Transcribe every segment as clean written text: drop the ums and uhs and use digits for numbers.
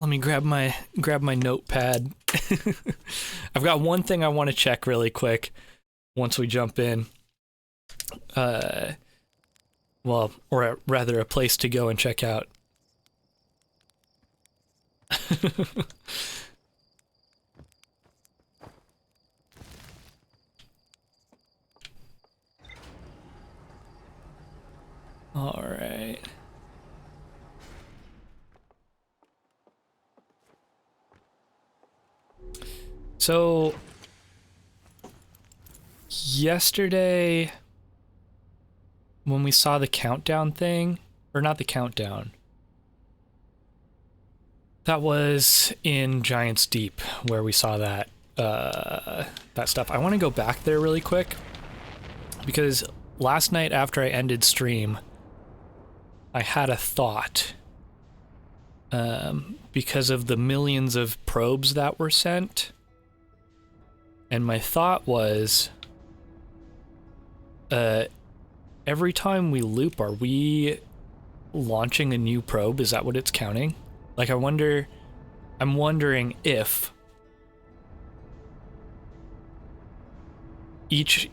Let me grab my notepad. I've got one thing I want to check really quick once we jump in. Well, or rather a place to go and check out. All right. So yesterday when we saw the countdown thing, or not the countdown, that was in Giant's Deep where we saw that that stuff. I want to go back there really quick because last night after I ended stream, I had a thought because of the millions of probes that were sent. And my thought was, every time we loop, are we launching a new probe? Is that what it's counting? Like, I'm wondering if each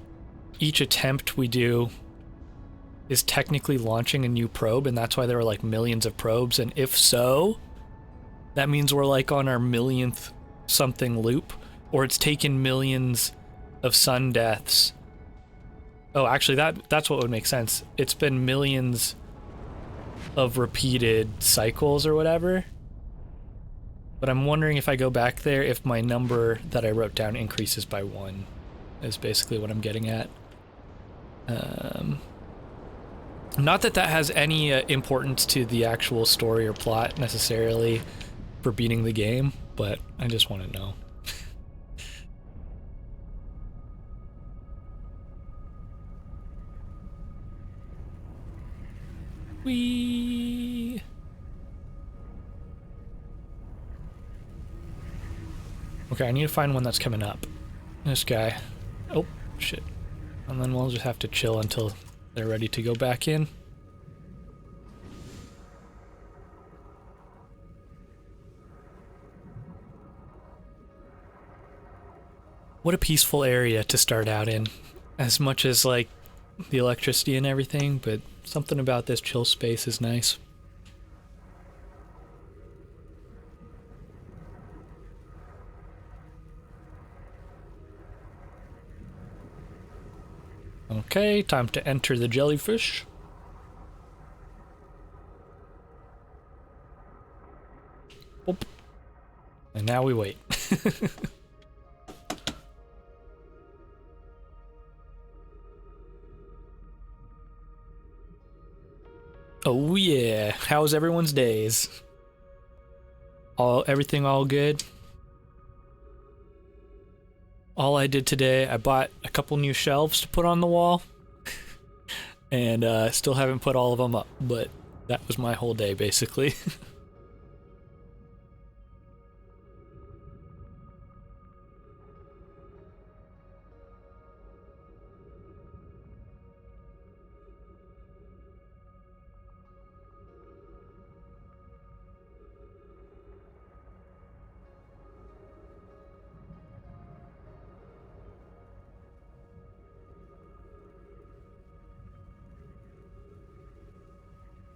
attempt we do is technically launching a new probe, and that's why there are like millions of probes, and if so, that means we're like on our millionth something loop, or it's taken millions of sun deaths. Oh, actually, that's what would make sense. It's been millions of repeated cycles or whatever. But I'm wondering if I go back there, if my number that I wrote down increases by 1, is basically what I'm getting at. Not that that has any importance to the actual story or plot necessarily for beating the game, but I just want to know. Whee! Okay, I need to find one that's coming up. This guy. Oh, shit. And then we'll just have to chill until they're ready to go back in. What a peaceful area to start out in. As much as, like, the electricity and everything, but something about this chill space is nice. Okay, time to enter the jellyfish. Oop. And now we wait. Oh yeah, how's everyone's days? Everything all good? All I did today, I bought a couple new shelves to put on the wall, and still haven't put all of them up, but that was my whole day basically.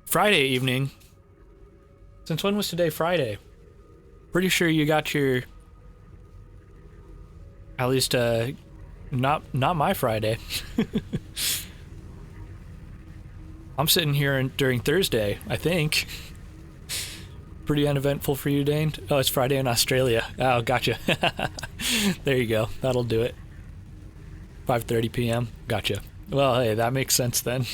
Friday evening? Since when was today Friday? Pretty sure you got your... At least, not my Friday. I'm sitting here during Thursday, I think. Pretty uneventful for you, Dane? Oh, it's Friday in Australia. Oh, gotcha. There you go. That'll do it. 5:30 p.m. Gotcha. Well, hey, that makes sense then.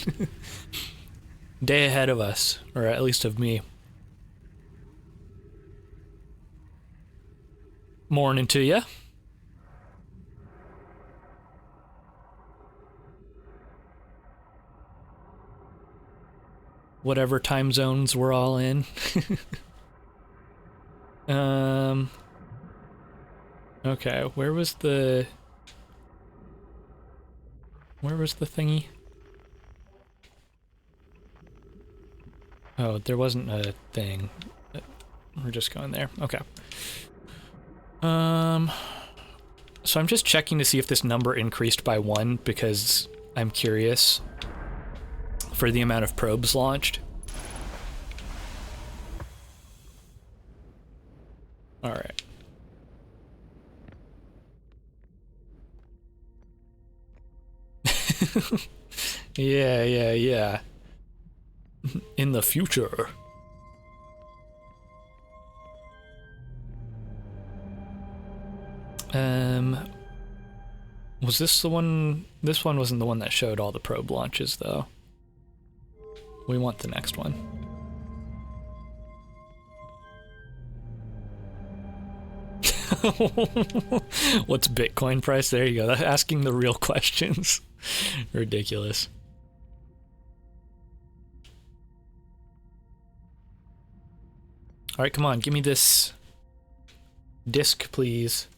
Day ahead of us, or at least of me. Morning to ya. Whatever time zones we're all in. Okay, where was the thingy? Oh, there wasn't a thing. We're just going there. Okay. So I'm just checking to see if this number increased by 1 because I'm curious for the amount of probes launched. All right. Yeah. In the future. Was this the one? This one wasn't the one that showed all the probe launches, though. We want the next one. What's Bitcoin price? There you go. That's asking the real questions. Ridiculous. All right, come on. Give me this disc, please.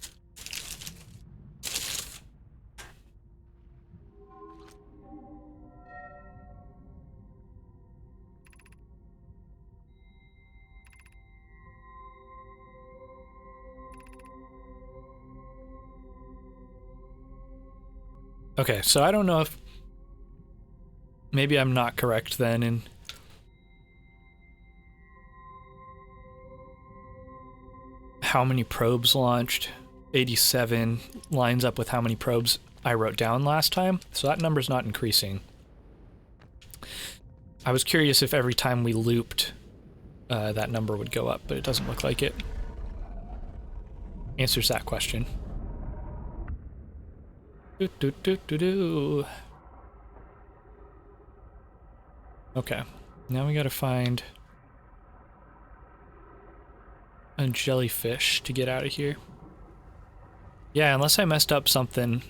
Okay, so I don't know if maybe I'm not correct then in how many probes launched. 87 lines up with how many probes I wrote down last time, so that number's not increasing. I was curious if every time we looped that number would go up, but it doesn't look like it. Answers that question. Okay, now we gotta find a jellyfish to get out of here. Yeah, unless I messed up something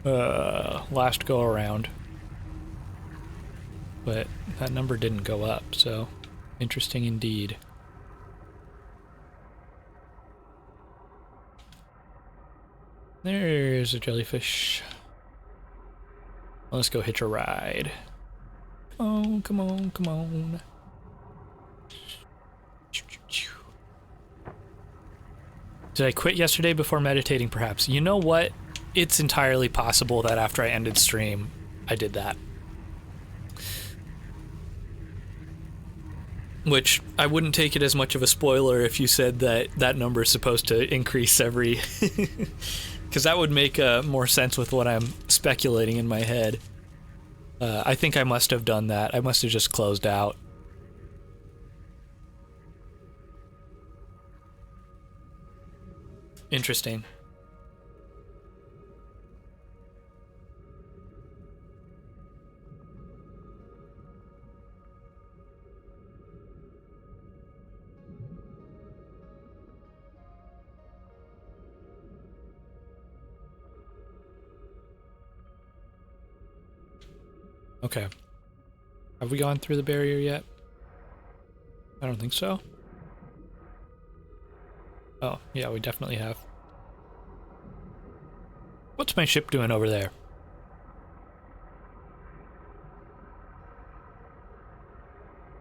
last go around. But that number didn't go up, so interesting indeed. There's a jellyfish. Let's go hitch a ride. Oh, come on, come on. Did I quit yesterday before meditating, perhaps? You know what? It's entirely possible that after I ended stream, I did that. Which, I wouldn't take it as much of a spoiler if you said that that number is supposed to increase every... Because that would make more sense with what I'm speculating in my head. I think I must have done that. I must have just closed out. Interesting. Okay. Have we gone through the barrier yet? I don't think so. Oh, yeah, we definitely have. What's my ship doing over there?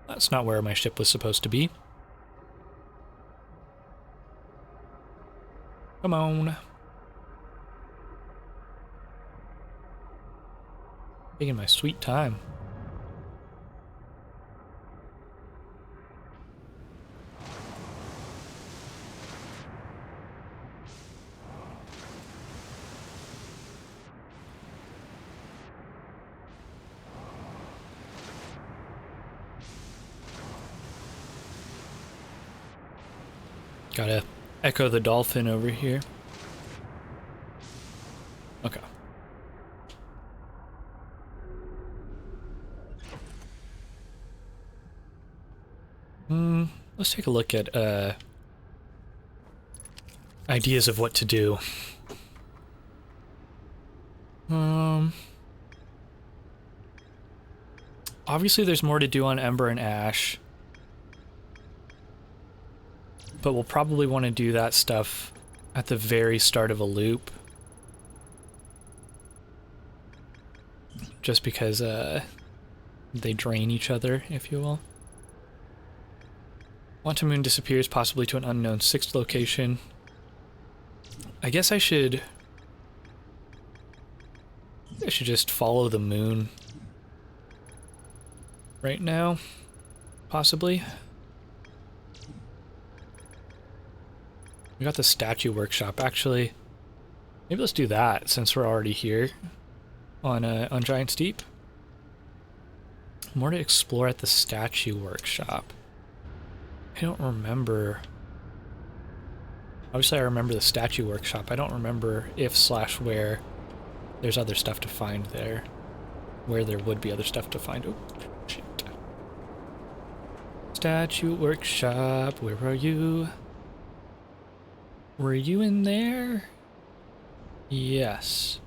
That's not where my ship was supposed to be. Come on. Taking my sweet time. Gotta echo the dolphin over here. Okay. Let's take a look at ideas of what to do. Obviously there's more to do on Ember and Ash. But we'll probably want to do that stuff at the very start of a loop. Just because they drain each other, if you will. Quantum moon disappears, possibly to an unknown sixth location. I guess I should just follow the moon right now, possibly. We got the statue workshop, actually. Maybe let's do that since we're already here on Giant Steep. More to explore at the statue workshop. I don't remember. Obviously I remember the statue workshop. I don't remember if/where there's other stuff to find there. Where there would be other stuff to find. Oh, shit. Statue workshop, where are you? Were you in there? Yes.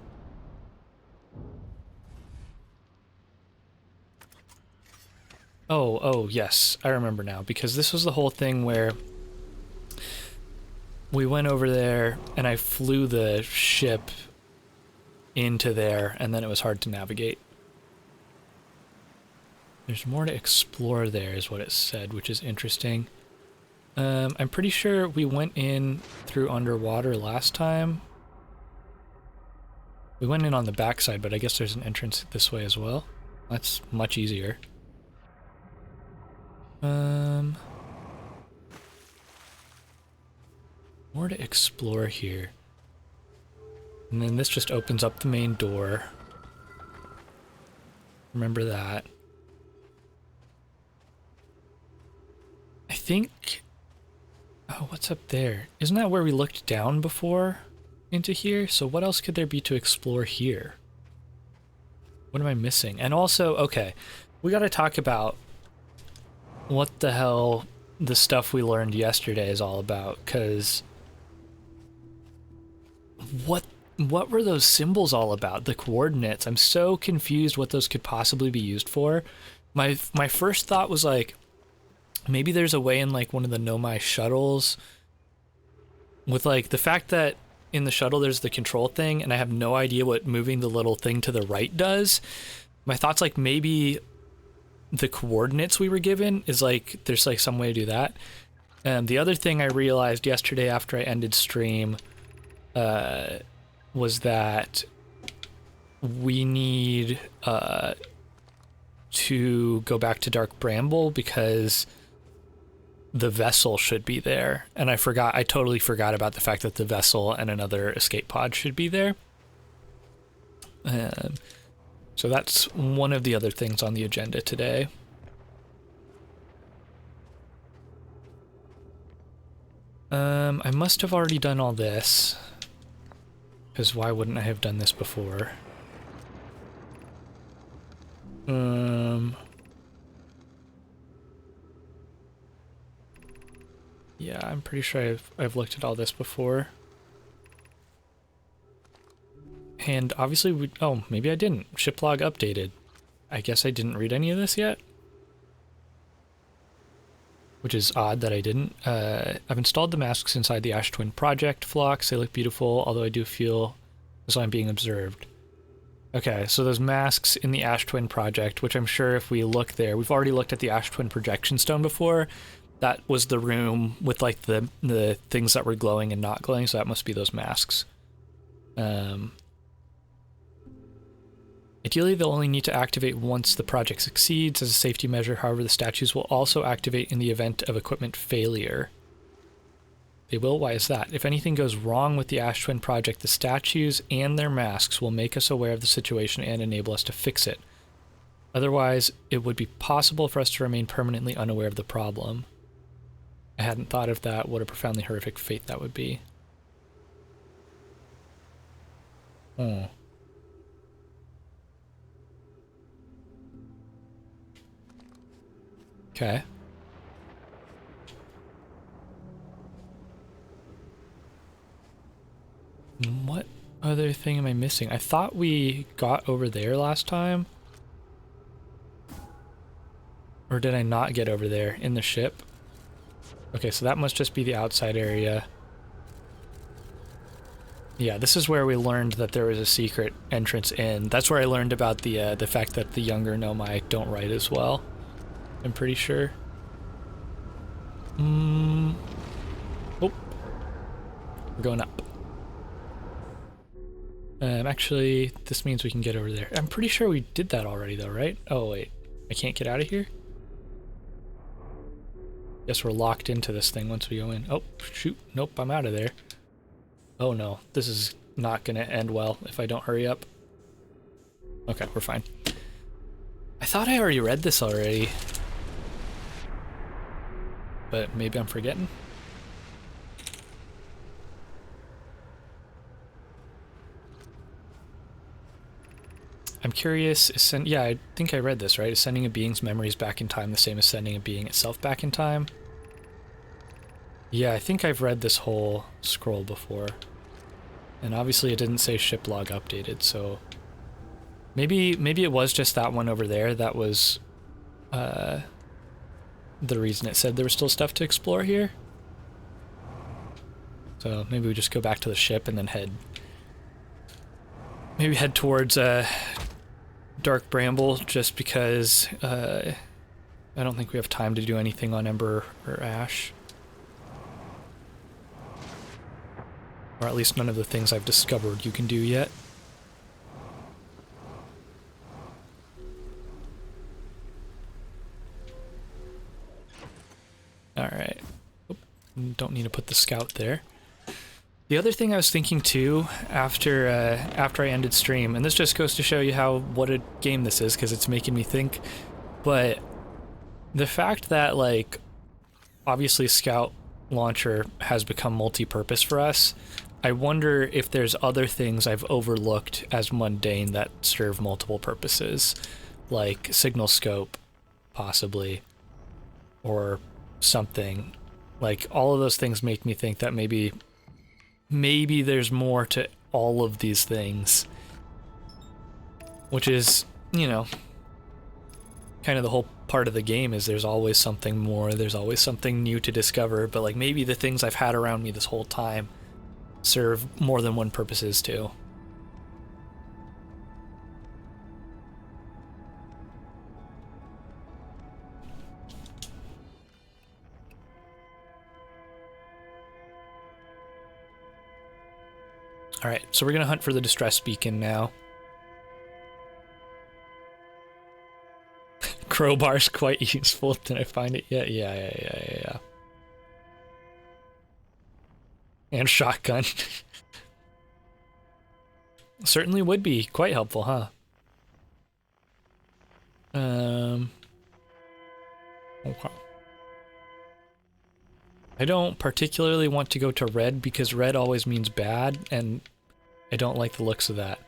Oh, yes, I remember now, because this was the whole thing where we went over there and I flew the ship into there and then it was hard to navigate. There's more to explore there is what it said, which is interesting. I'm pretty sure we went in through underwater last time. We went in on the backside, but I guess there's an entrance this way as well. That's much easier. More to explore here. And then this just opens up the main door. Remember that. I think... Oh, what's up there? Isn't that where we looked down before into here? So what else could there be to explore here? What am I missing? And also, okay, we gotta talk about what the hell the stuff we learned yesterday is all about, because what were those symbols all about? The coordinates. I'm so confused what those could possibly be used for. My first thought was like, maybe there's a way in like one of the Nomai shuttles with like the fact that in the shuttle there's the control thing and I have no idea what moving the little thing to the right does. My thought's like maybe the coordinates we were given is like there's like some way to do that. And the other thing I realized yesterday after I ended stream was that we need to go back to Dark Bramble because the vessel should be there. And I totally forgot about the fact that the vessel and another escape pod should be there. So that's one of the other things on the agenda today. I must have already done all this, because why wouldn't I have done this before? Yeah, I'm pretty sure I've looked at all this before. And obviously oh, maybe I didn't. Ship log updated. I guess I didn't read any of this yet. Which is odd that I didn't. I've installed the masks inside the Ash Twin project flocks. They look beautiful, although I do feel as though I'm being observed. Okay, so those masks in the Ash Twin project, which I'm sure if we look there, we've already looked at the Ash Twin projection stone before. That was the room with like the things that were glowing and not glowing, so that must be those masks. Ideally, they'll only need to activate once the project succeeds as a safety measure. However, the statues will also activate in the event of equipment failure. They will? Why is that? If anything goes wrong with the Ash Twin project, the statues and their masks will make us aware of the situation and enable us to fix it. Otherwise, it would be possible for us to remain permanently unaware of the problem. I hadn't thought of that. What a profoundly horrific fate that would be. Hmm. Okay. What other thing am I missing? I thought we got over there last time. Or did I not get over there in the ship? Okay, so that must just be the outside area. Yeah, this is where we learned that there was a secret entrance in. That's where I learned about the fact that the younger Nomai don't write as well. I'm pretty sure. Oh, we're going up. Actually, this means we can get over there. I'm pretty sure we did that already though, right? Oh wait, I can't get out of here? Guess we're locked into this thing once we go in. Oh, shoot, nope, I'm out of there. Oh no, this is not gonna end well if I don't hurry up. Okay, we're fine. I thought I already read this already. But maybe I'm forgetting? I'm curious, yeah, I think I read this, right? Is sending a being's memories back in time the same as sending a being itself back in time? Yeah, I think I've read this whole scroll before. And obviously it didn't say ship log updated, so... Maybe it was just that one over there that was the reason it said there was still stuff to explore here. So maybe we just go back to the ship and then head... Maybe head towards Dark Bramble, just because I don't think we have time to do anything on Ember or Ash. Or at least none of the things I've discovered you can do yet. Alright. Don't need to put the scout there. The other thing I was thinking too, after I ended stream, and this just goes to show you what a game this is, because it's making me think, but the fact that, like, obviously Scout Launcher has become multi-purpose for us, I wonder if there's other things I've overlooked as mundane that serve multiple purposes, like Signal Scope, possibly, or something. Like, all of those things make me think that maybe there's more to all of these things. Which is, you know, kind of the whole part of the game, is there's always something more, there's always something new to discover, but like maybe the things I've had around me this whole time serve more than one purposes too. Alright, so we're gonna hunt for the distress beacon now. Crowbar's quite useful. Did I find it yet? Yeah. And shotgun. Certainly would be quite helpful, huh? Okay. I don't particularly want to go to red because red always means bad, and I don't like the looks of that.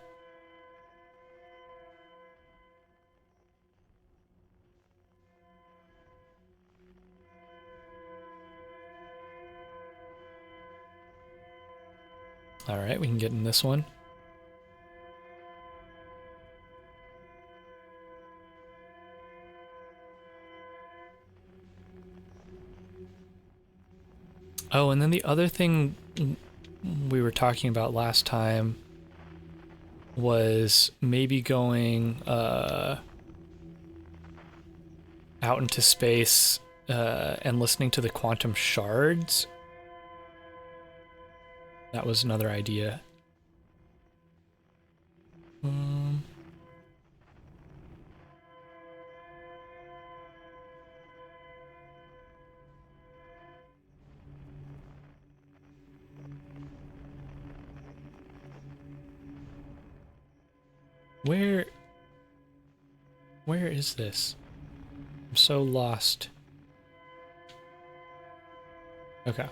Alright, we can get in this one. Oh, and then the other thing we were talking about last time was maybe going out into space and listening to the quantum shards. That was another idea. Where is this? I'm so lost. Okay.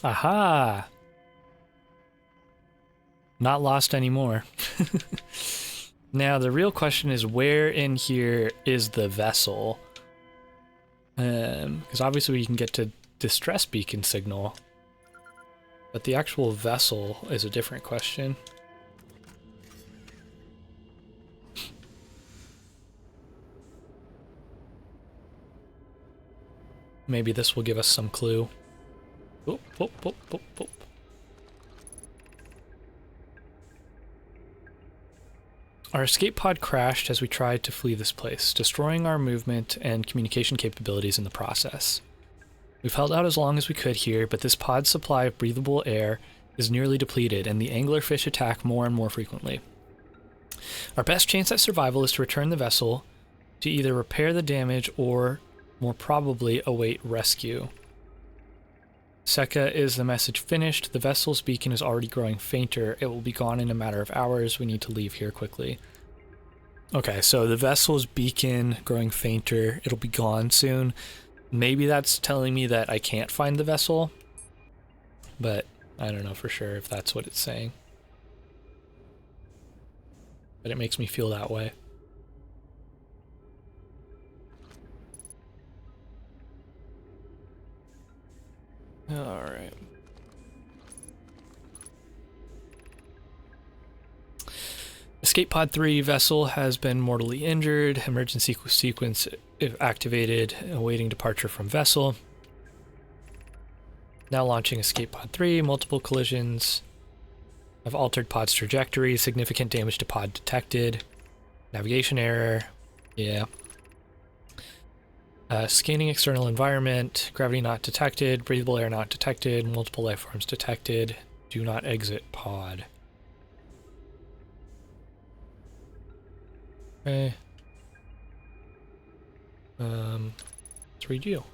Aha! Not lost anymore. Now, the real question is, where in here is the vessel? Because obviously we can get to distress beacon signal, but the actual vessel is a different question. Maybe this will give us some clue. Boop, boop, boop, boop, boop. Our escape pod crashed as we tried to flee this place, destroying our movement and communication capabilities in the process. We've held out as long as we could here, but this pod's supply of breathable air is nearly depleted, and the anglerfish attack more and more frequently. Our best chance at survival is to return the vessel to either repair the damage or, more probably, await rescue. Seka, is the message finished? The vessel's beacon is already growing fainter. It will be gone in a matter of hours. We need to leave here quickly. Okay, so the vessel's beacon growing fainter. It'll be gone soon. Maybe that's telling me that I can't find the vessel, but I don't know for sure if that's what it's saying. But it makes me feel that way. Alright. Escape Pod 3 vessel has been mortally injured. Emergency sequence activated. Awaiting departure from vessel. Now launching Escape Pod 3. Multiple collisions have altered pod's trajectory. Significant damage to pod detected. Navigation error. Yeah. Scanning external environment. Gravity not detected. Breathable air not detected. Multiple life forms detected. Do not exit pod. Okay. Let's read you.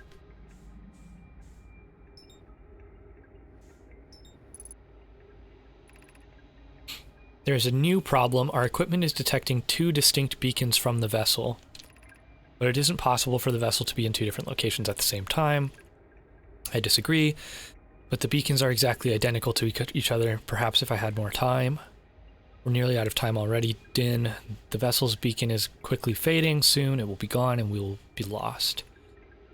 There's a new problem. Our equipment is detecting 2 distinct beacons from the vessel, but it isn't possible for the vessel to be in 2 different locations at the same time. I disagree, but the beacons are exactly identical to each other. Perhaps if I had more time. We're nearly out of time already, Din. The vessel's beacon is quickly fading. Soon it will be gone and we will be lost.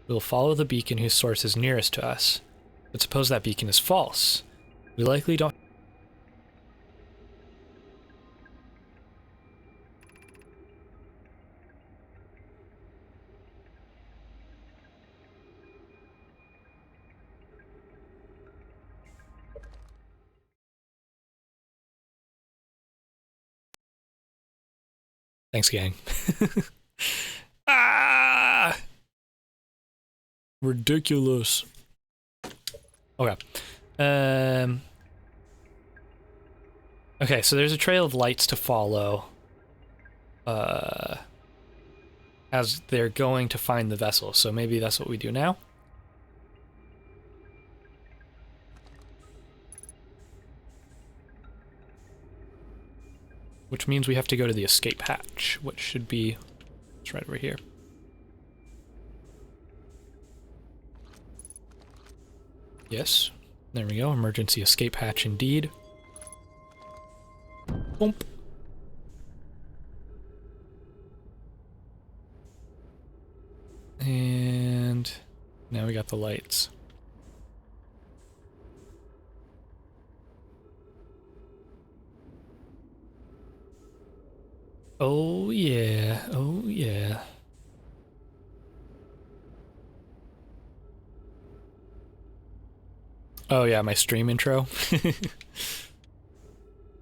We will follow the beacon whose source is nearest to us. But suppose that beacon is false. We likely don't... Thanks, gang. Ah! Ridiculous. Okay. Okay, so there's a trail of lights to follow. As they're going to find the vessel, so maybe that's what we do now. Which means we have to go to the escape hatch, which should be... it's right over here. Yes, there we go. Emergency escape hatch indeed. Boomp. And now we got the lights. Oh yeah, oh yeah. Oh yeah, my stream intro.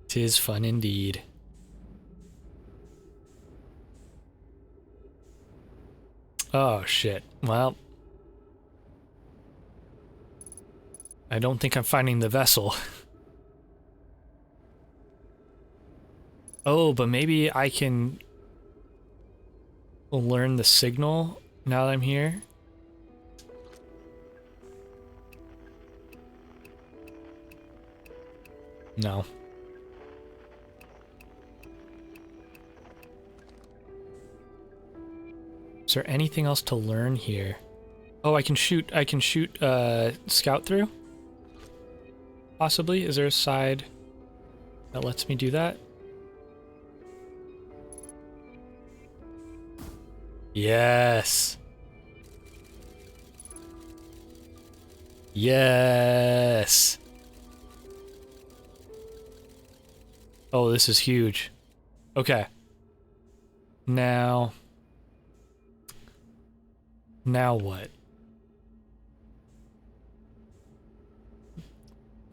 'Tis fun indeed. Oh shit, well... I don't think I'm finding the vessel. Oh, but maybe I can learn the signal now that I'm here. No. Is there anything else to learn here? Oh, I can shoot scout through? Possibly? Is there a side that lets me do that? Yes. Yes. Oh, this is huge. Okay. Now what?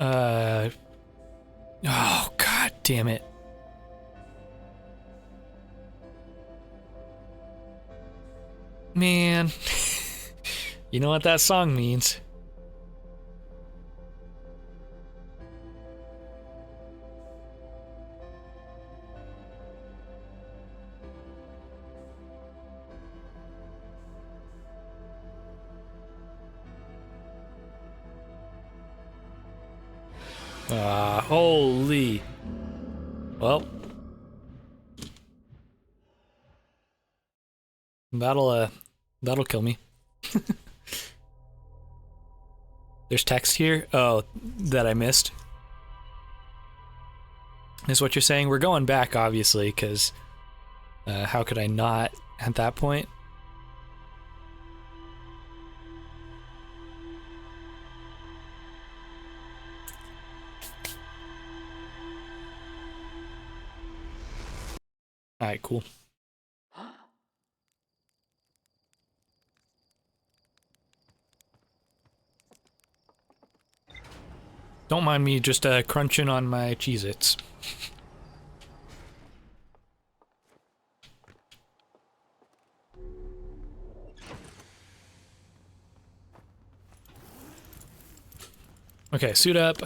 Oh, god damn it. Man. You know what that song means. Holy. Well. That'll kill me. There's text here? Oh, that I missed. Is what you're saying? We're going back, obviously, because how could I not at that point? Alright, cool. Don't mind me just crunching on my Cheez-Its. Okay, suit up.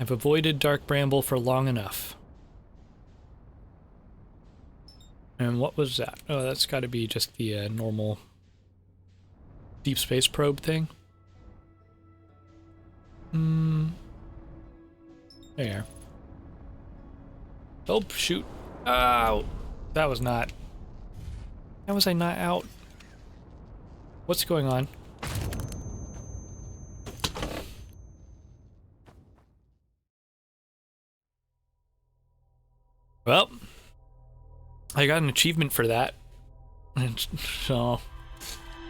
I've avoided Dark Bramble for long enough. And what was that? Oh, that's got to be just the normal deep space probe thing. There. Oh, shoot. Ow! That was not... How was I not out? What's going on? Well, I got an achievement for that. And so,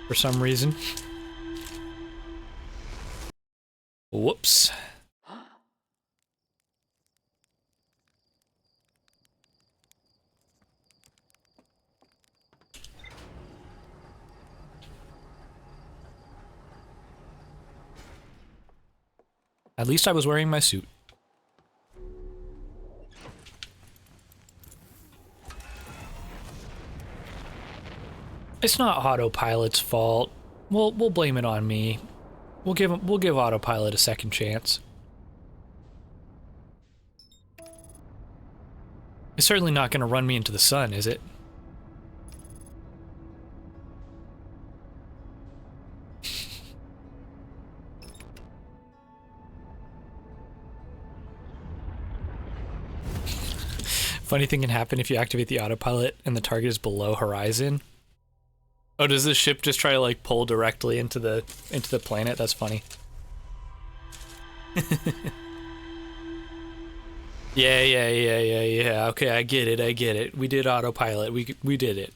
for some reason. Whoops. At least I was wearing my suit. It's not Autopilot's fault. We'll blame it on me. We'll give Autopilot a second chance. It's certainly not going to run me into the sun, is it? Funny thing can happen if you activate the autopilot and the target is below horizon. Oh, does the ship just try to like pull directly into the planet? That's funny. Yeah. Okay, I get it. We did autopilot. We did it.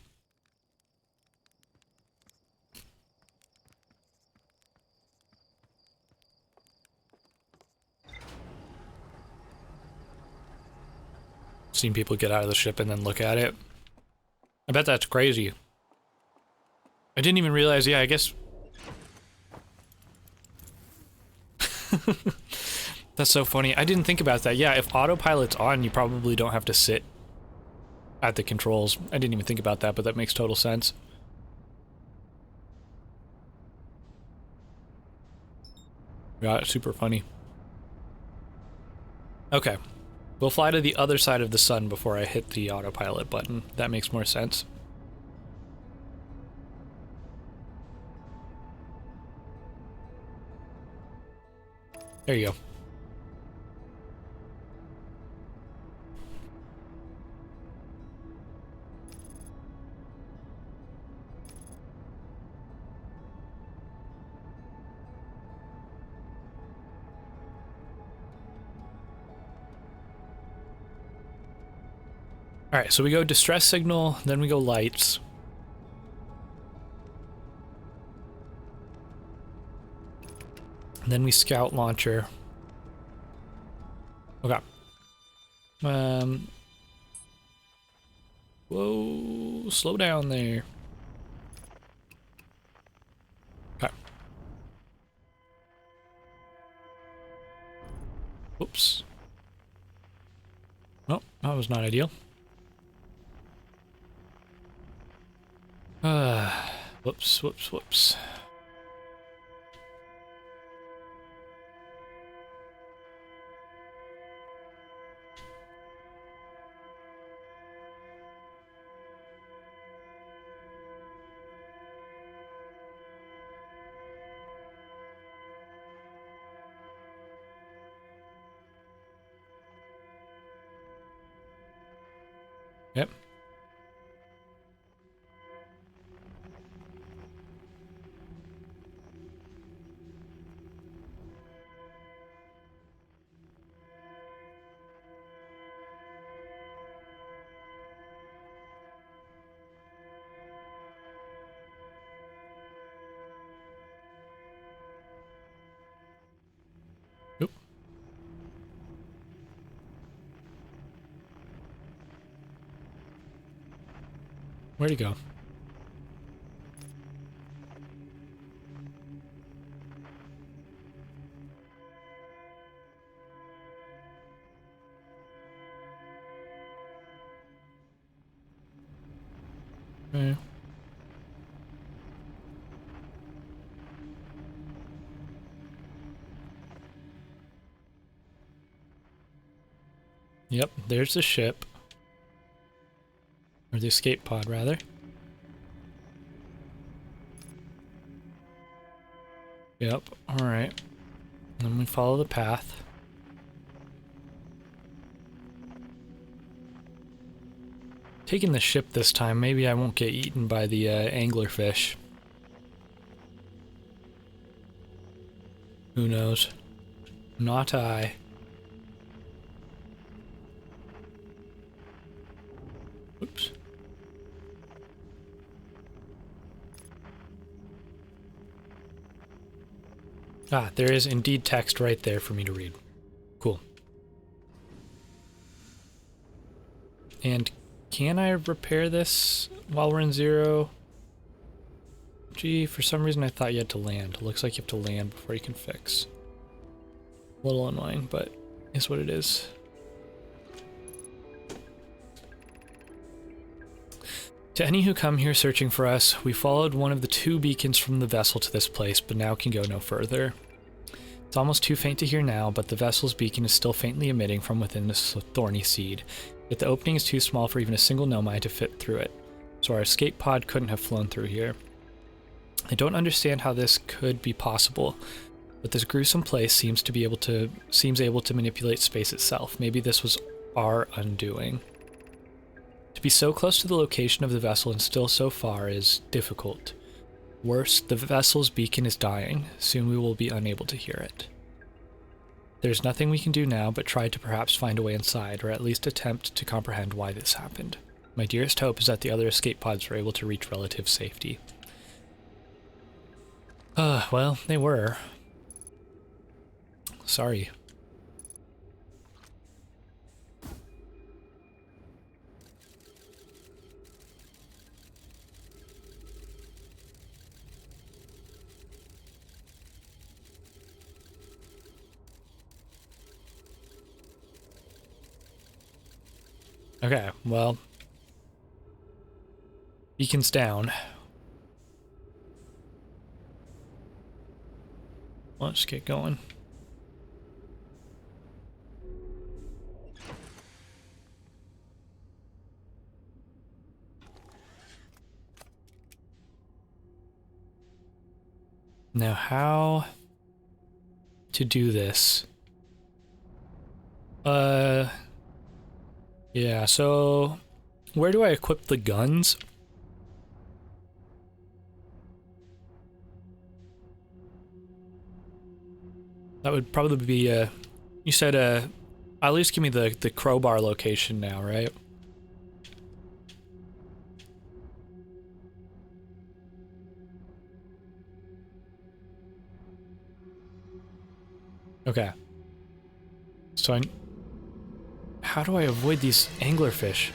Seen people get out of the ship and then look at it. I bet that's crazy. I didn't even realize, yeah, I guess... That's so funny. I didn't think about that. Yeah, if autopilot's on, you probably don't have to sit at the controls. I didn't even think about that, but that makes total sense. Yeah, super funny. Okay. We'll fly to the other side of the sun before I hit the autopilot button. That makes more sense. There you go. Alright, so we go distress signal, then we go lights. And then we scout launcher. Okay. Whoa, slow down there. Okay. Whoops. Oh, that was not ideal. Whoops, whoops, whoops. Yep. Oop. Where'd he go? Okay. Yep, there's the ship. Or the escape pod, rather. Yep, alright. Then we follow the path. Taking the ship this time, maybe I won't get eaten by the anglerfish. Who knows? Not I. Oops. Ah, there is indeed text right there for me to read. Cool. And can I repair this while we're in zero? Gee, for some reason I thought you had to land. Looks like you have to land before you can fix. A little annoying, but is what it is. To any who come here searching for us, we followed one of the 2 beacons from the vessel to this place, but now can go no further. It's almost too faint to hear now, but the vessel's beacon is still faintly emitting from within this thorny seed. Yet the opening is too small for even a single nomai to fit through it, so our escape pod couldn't have flown through here. I don't understand how this could be possible, but this gruesome place seems able to manipulate space itself. Maybe this was our undoing. To be so close to the location of the vessel and still so far is difficult. Worse, the vessel's beacon is dying. Soon we will be unable to hear it. There's nothing we can do now but try to perhaps find a way inside, or at least attempt to comprehend why this happened. My dearest hope is that the other escape pods were able to reach relative safety. Well, they were. Sorry. Okay, well, beacon's down. Let's get going. Now, how to do this? Yeah, so where do I equip the guns? That would probably be, you said, at least give me the crowbar location now, right? Okay. So how do I avoid these anglerfish?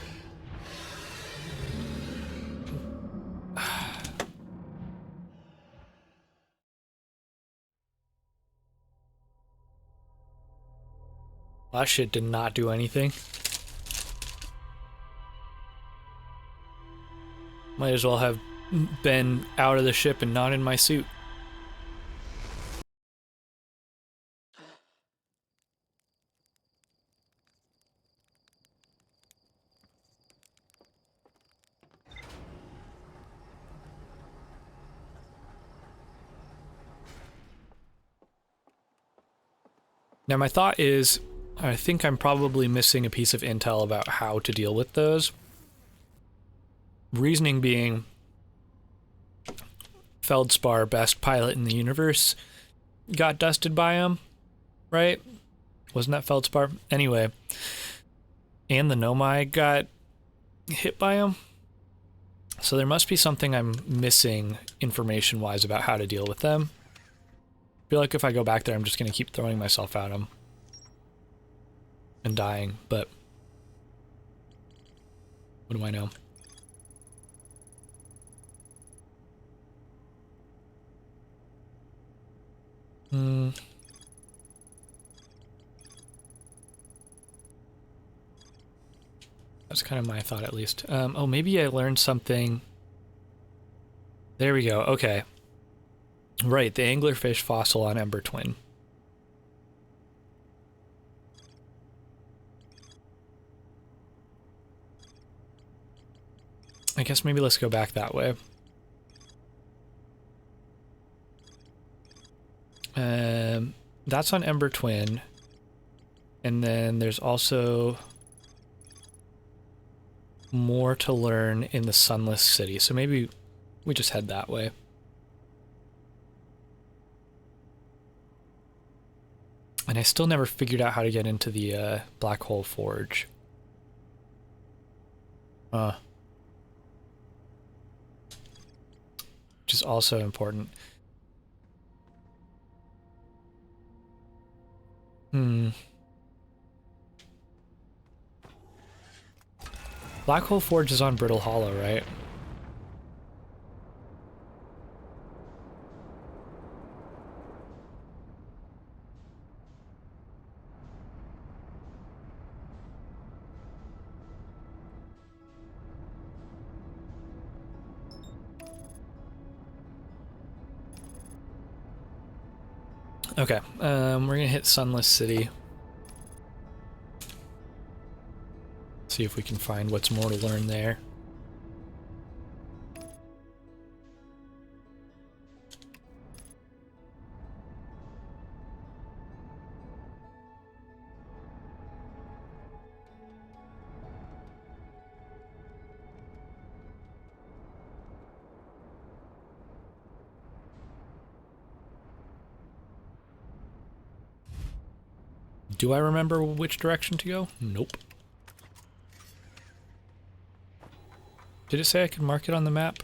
That shit did not do anything. Might as well have been out of the ship and not in my suit. Now my thought is, I think I'm probably missing a piece of intel about how to deal with those. Reasoning being, Feldspar, best pilot in the universe, got dusted by him, right? Wasn't that Feldspar? Anyway, and the Nomai got hit by him. So there must be something I'm missing information-wise about how to deal with them. I feel like if I go back there, I'm just going to keep throwing myself at them and dying, but what do I know? That's kind of my thought, at least. Oh, maybe I learned something. There we go. Okay. Right, the anglerfish fossil on Ember Twin. I guess maybe let's go back that way. That's on Ember Twin. And then there's also more to learn in the Sunless City. So maybe we just head that way. And I still never figured out how to get into the Black Hole Forge. Which is also important. Black Hole Forge is on Brittle Hollow, right? Okay, we're gonna hit Sunless City. See if we can find what's more to learn there. Do I remember which direction to go? Nope. Did it say I could mark it on the map?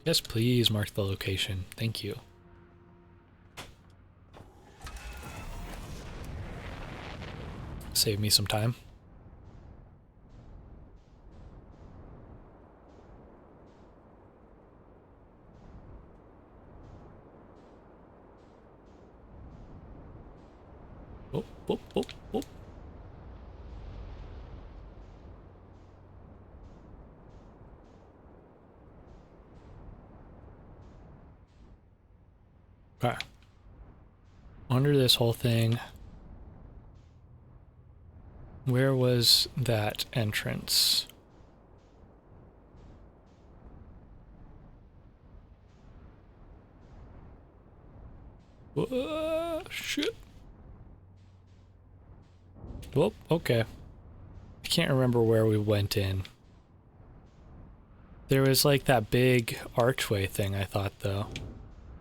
Yes, please mark the location. Thank you. Save me some time. Oh, oh, oh, oh. Okay. Under this whole thing, where was that entrance? Shit. Well, okay. I can't remember where we went in. There was like that big archway thing, I thought, though.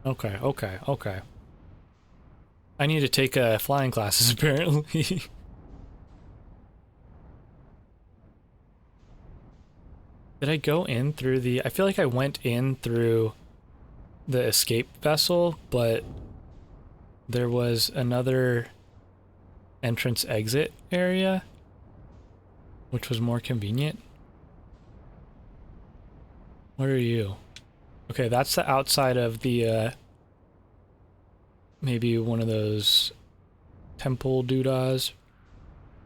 Okay, okay, okay. I need to take flying classes, apparently. Did I go in through the... I feel like I went in through the escape vessel, but there was another entrance exit area, which was more convenient. What are you? Okay, that's the outside of the, maybe one of those temple doodahs.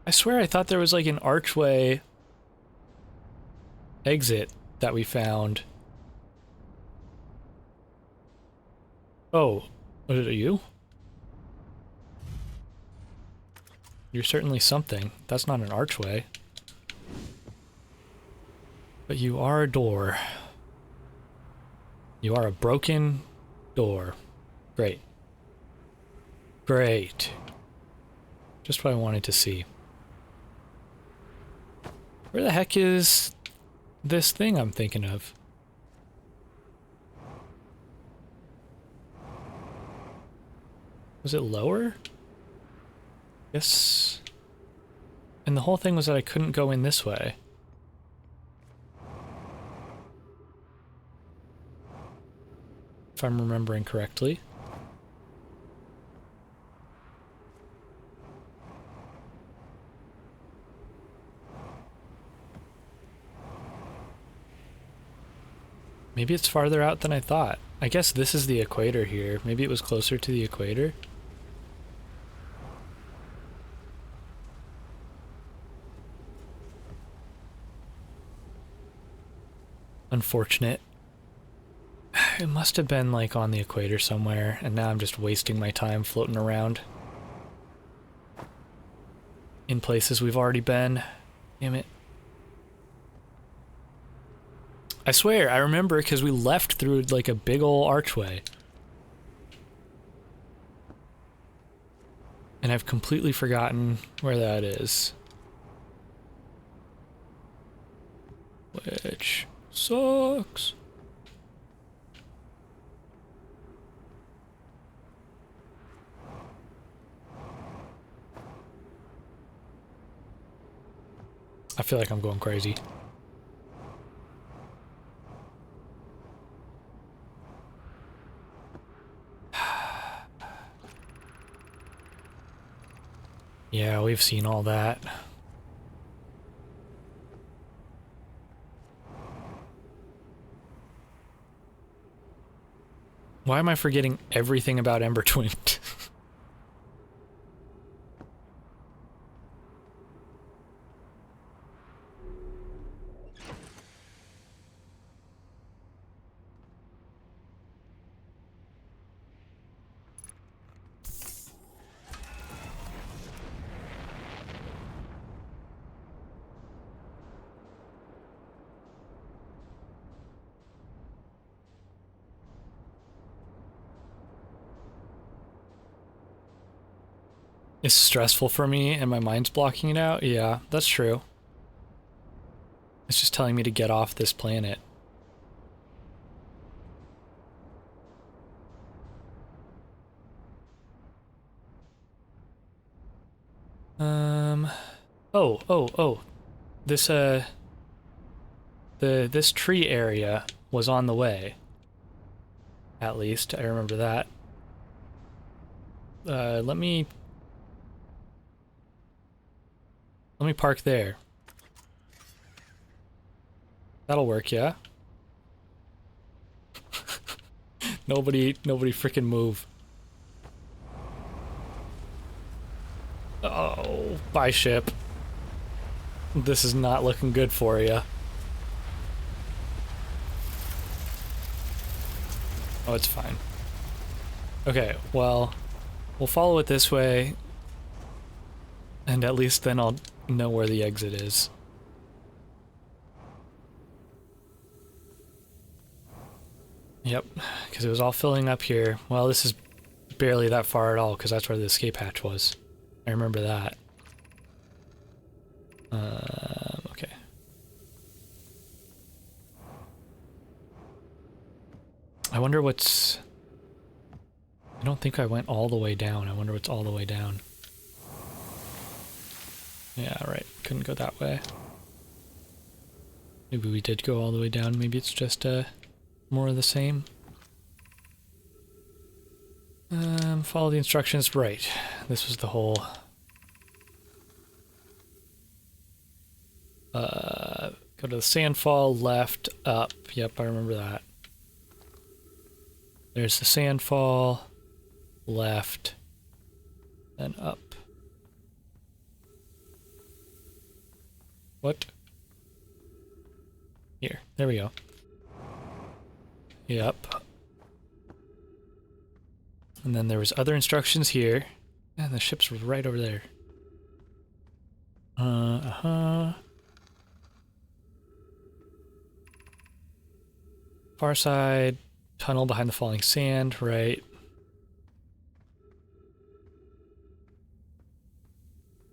I swear I thought there was like an archway exit that we found. Oh, was it you? You're certainly something. That's not an archway. But you are a door. You are a broken door. Great. Great. Just what I wanted to see. Where the heck is this thing I'm thinking of? Was it lower? Yes. And the whole thing was that I couldn't go in this way. If I'm remembering correctly. Maybe it's farther out than I thought. I guess this is the equator here. Maybe it was closer to the equator. Unfortunate. It must have been like on the equator somewhere, and now I'm just wasting my time floating around in places we've already been. Damn it. I swear, I remember because we left through like a big ol' archway. And I've completely forgotten where that is. Which sucks. I feel like I'm going crazy. Yeah, we've seen all that. Why am I forgetting everything about Ember Twin? It's stressful for me and my mind's blocking it out? Yeah, that's true. It's just telling me to get off this planet. Oh. This, this tree area was on the way. At least, I remember that. Let me park there. That'll work, yeah? Nobody frickin' move. Oh, bye ship. This is not looking good for you. Oh, it's fine. Okay, well, we'll follow it this way, and at least then I'll know where the exit is. Yep, because it was all filling up here. Well, this is barely that far at all, because that's where the escape hatch was. I remember that. Okay. I wonder what's... I don't think I went all the way down. I wonder what's all the way down. Yeah, right. Couldn't go that way. Maybe we did go all the way down. Maybe it's just more of the same. Follow the instructions. Right. This was the whole... go to the sandfall, left, up. Yep, I remember that. There's the sandfall, left, then up. What? Here. There we go. Yep. And then there was other instructions here. And the ship's right over there. Far side, tunnel behind the falling sand, right.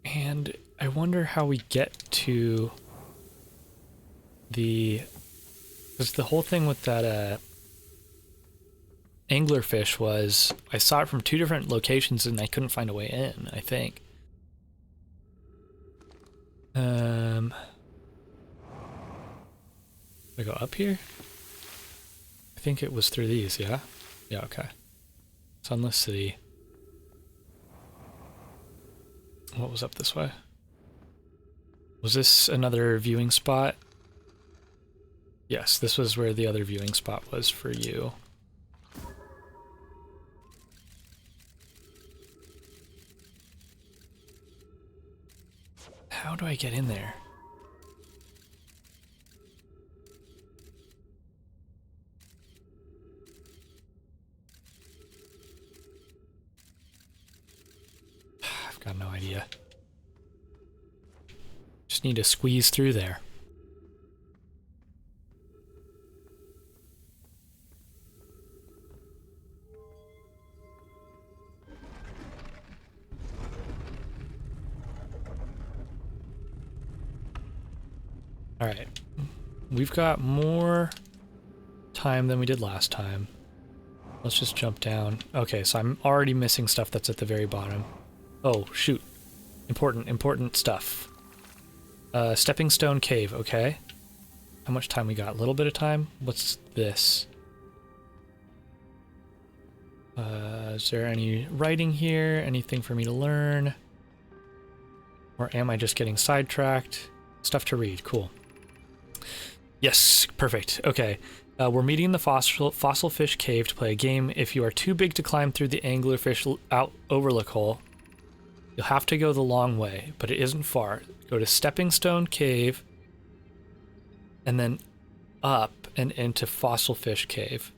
And I wonder how we get to the... Because the whole thing with that anglerfish was I saw it from 2 different locations and I couldn't find a way in, I think. I go up here? I think it was through these, yeah? Yeah, okay. Sunless City. What was up this way? Was this another viewing spot? Yes, this was where the other viewing spot was for you. How do I get in there? I've got no idea. Just need to squeeze through there. Alright. We've got more time than we did last time. Let's just jump down. Okay, so I'm already missing stuff that's at the very bottom. Oh, shoot. Important stuff. Stepping Stone Cave, okay. How much time we got? A little bit of time? What's this? Is there any writing here? Anything for me to learn? Or am I just getting sidetracked? Stuff to read, cool. Yes, perfect. Okay. We're meeting in the fossil fish cave to play a game. If you are too big to climb through the anglerfish overlook hole, you'll have to go the long way, but it isn't far. Go to Stepping Stone Cave, and then up and into Fossil Fish Cave.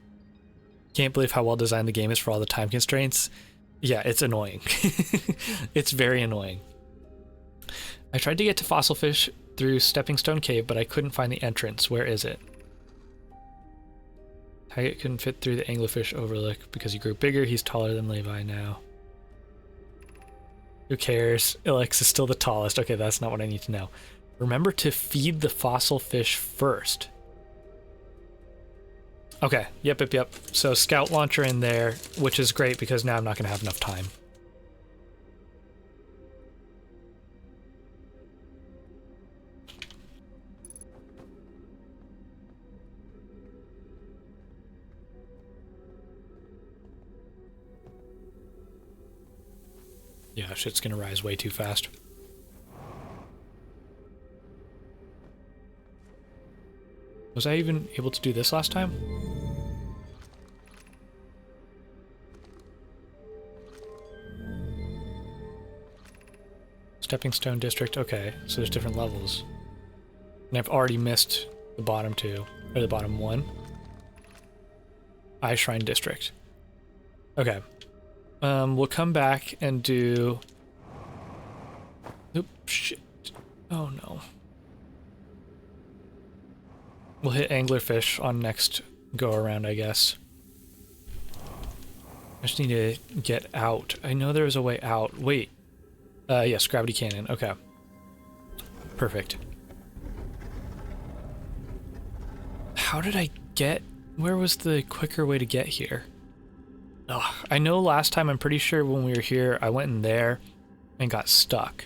Can't believe how well designed the game is for all the time constraints. Yeah, it's annoying. It's very annoying. I tried to get to Fossil Fish through Stepping Stone Cave, but I couldn't find the entrance. Where is it? Taggart couldn't fit through the anglerfish overlook because he grew bigger. He's taller than Levi now. Who cares? Ilex is still the tallest. Okay, that's not what I need to know. Remember to feed the fossil fish first. Okay, yep. So scout launcher in there, which is great because now I'm not going to have enough time. Yeah, shit's gonna rise way too fast. Was I even able to do this last time? Stepping Stone District, okay, so there's different levels. And I've already missed the bottom 2, or the bottom 1. Eye Shrine District. Okay. We'll come back and do... Oop, shit. Oh no. We'll hit anglerfish on next go around, I guess. I just need to get out. I know there was a way out. Wait. Yes, gravity cannon. Okay. Perfect. How did I get... Where was the quicker way to get here? Ugh, I know last time, I'm pretty sure when we were here, I went in there and got stuck.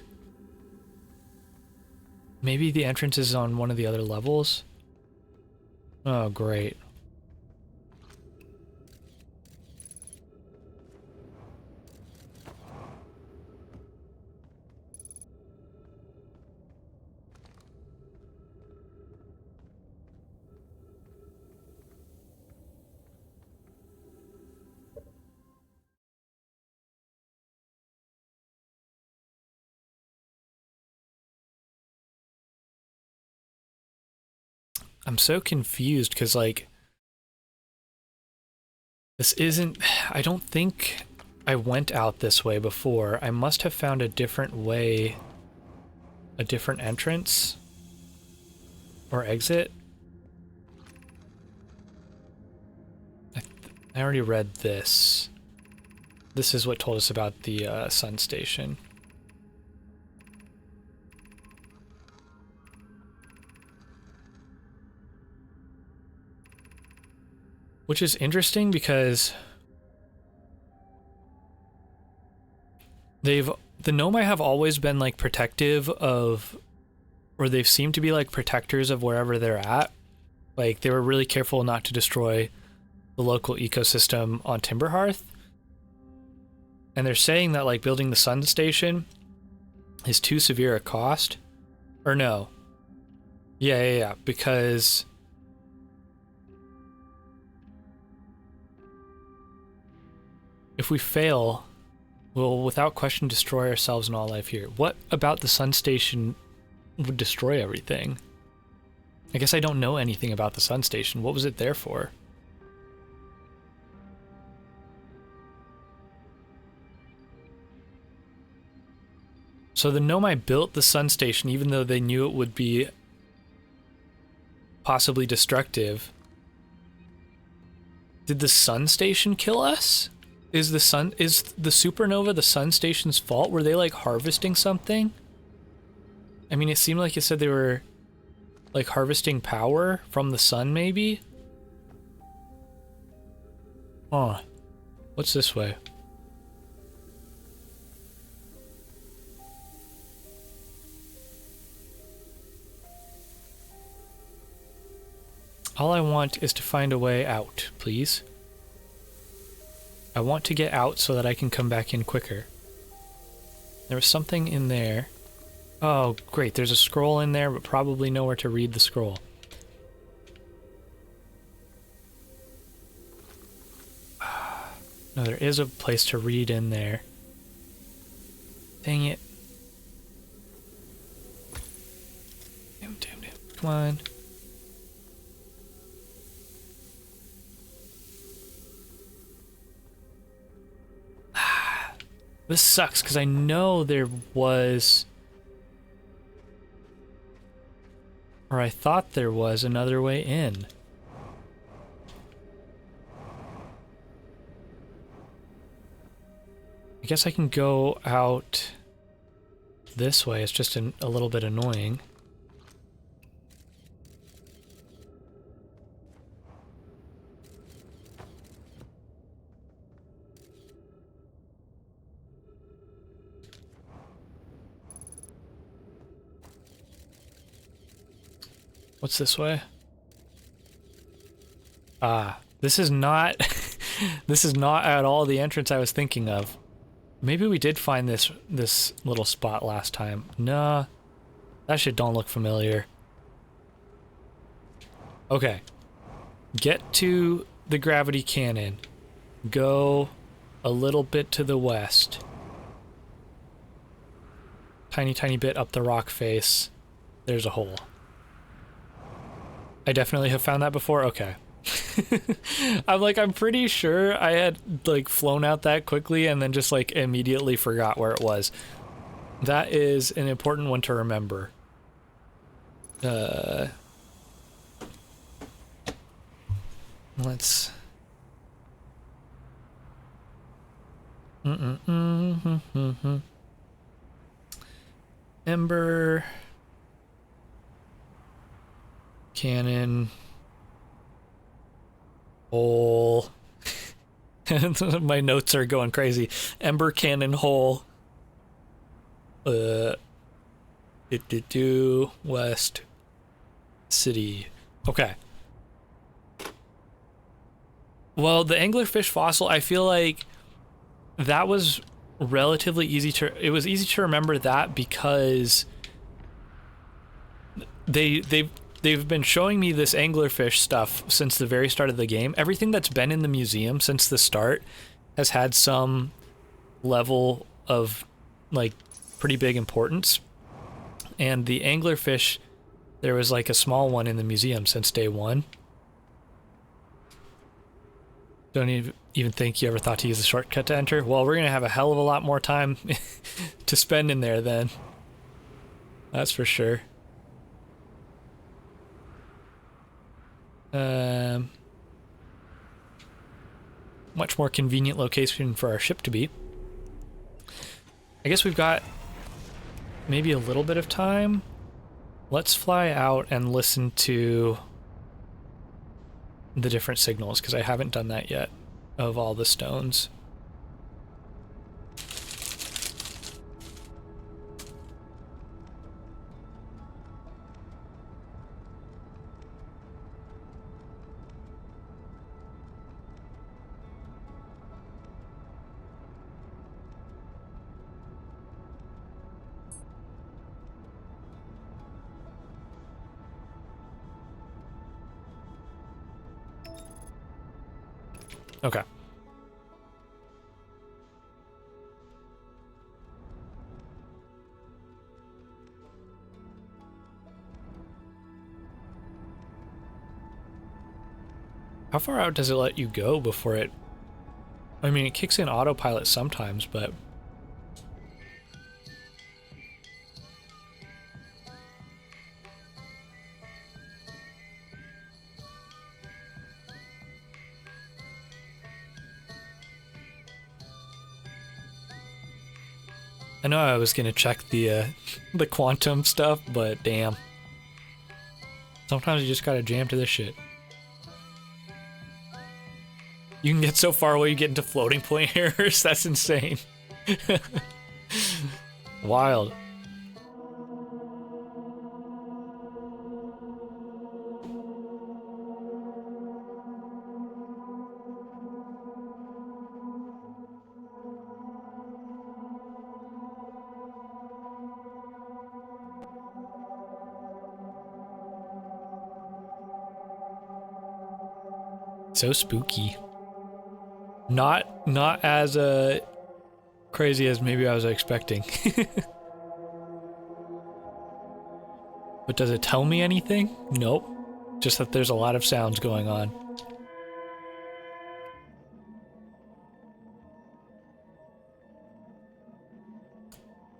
Maybe the entrance is on one of the other levels? Oh, great. I'm so confused because, like, this isn't... I don't think I went out this way before. I must have found a different way, a different entrance or exit. I already read this. This is what told us about the sun station. Which is interesting because the Nomai have always been like protective of, or they've seemed to be like protectors of wherever they're at. Like they were really careful not to destroy the local ecosystem on Timberhearth. And they're saying that like building the sun station is too severe a cost. Or no. Yeah, because if we fail, we'll without question destroy ourselves and all life here. What about the sun station would destroy everything? I guess I don't know anything about the sun station. What was it there for? So the Nomai built the sun station even though they knew it would be possibly destructive. Did the sun station kill us? Is the supernova the sun station's fault? Were they like harvesting something? I mean, it seemed like it said they were like harvesting power from the sun, maybe? Huh. What's this way? All I want is to find a way out, please. I want to get out so that I can come back in quicker. There was something in there. Oh, great. There's a scroll in there, but probably nowhere to read the scroll. No, there is a place to read in there. Dang it. Damn. Come on. This sucks, because I know there was... Or I thought there was another way in. I guess I can go out this way. It's just a little bit annoying. What's this way? Ah, this is not this is not at all the entrance I was thinking of. Maybe we did find this little spot last time. Nah. That shit don't look familiar. Okay. Get to the gravity cannon. Go a little bit to the west. Tiny bit up the rock face. There's a hole. I definitely have found that before? Okay. I'm pretty sure I had, like, flown out that quickly and then just, like, immediately forgot where it was. That is an important one to remember. Let's... Ember... Cannon... Hole... My notes are going crazy. Ember cannon hole... West... City... Okay. Well, the anglerfish fossil, I feel like that was relatively easy to... It was easy to remember that because they've been showing me this anglerfish stuff since the very start of the game. Everything that's been in the museum since the start has had some level of, like, pretty big importance. And the anglerfish There was like a small one in the museum since day one. Don't even think you ever thought to use the shortcut to enter. Well, we're gonna have a hell of a lot more time to spend in there then. That's for sure. Much more convenient location for our ship to be. I guess we've got maybe a little bit of time. Let's fly out and listen to the different signals, because I haven't done that yet, of all the stones. Okay. How far out does it let you go before it... I mean, it kicks in autopilot sometimes, but... I know I was gonna check the quantum stuff, but damn. Sometimes you just gotta jam to this shit. You can get so far away you get into floating point errors. That's insane. Wild. So spooky. Not as crazy as maybe I was expecting. But does it tell me anything? Nope. Just that there's a lot of sounds going on.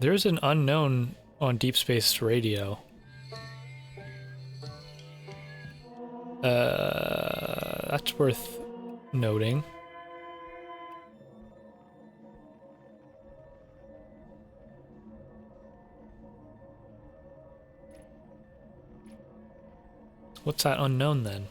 There's an unknown on Deep Space Radio. That's worth noting. What's that unknown then?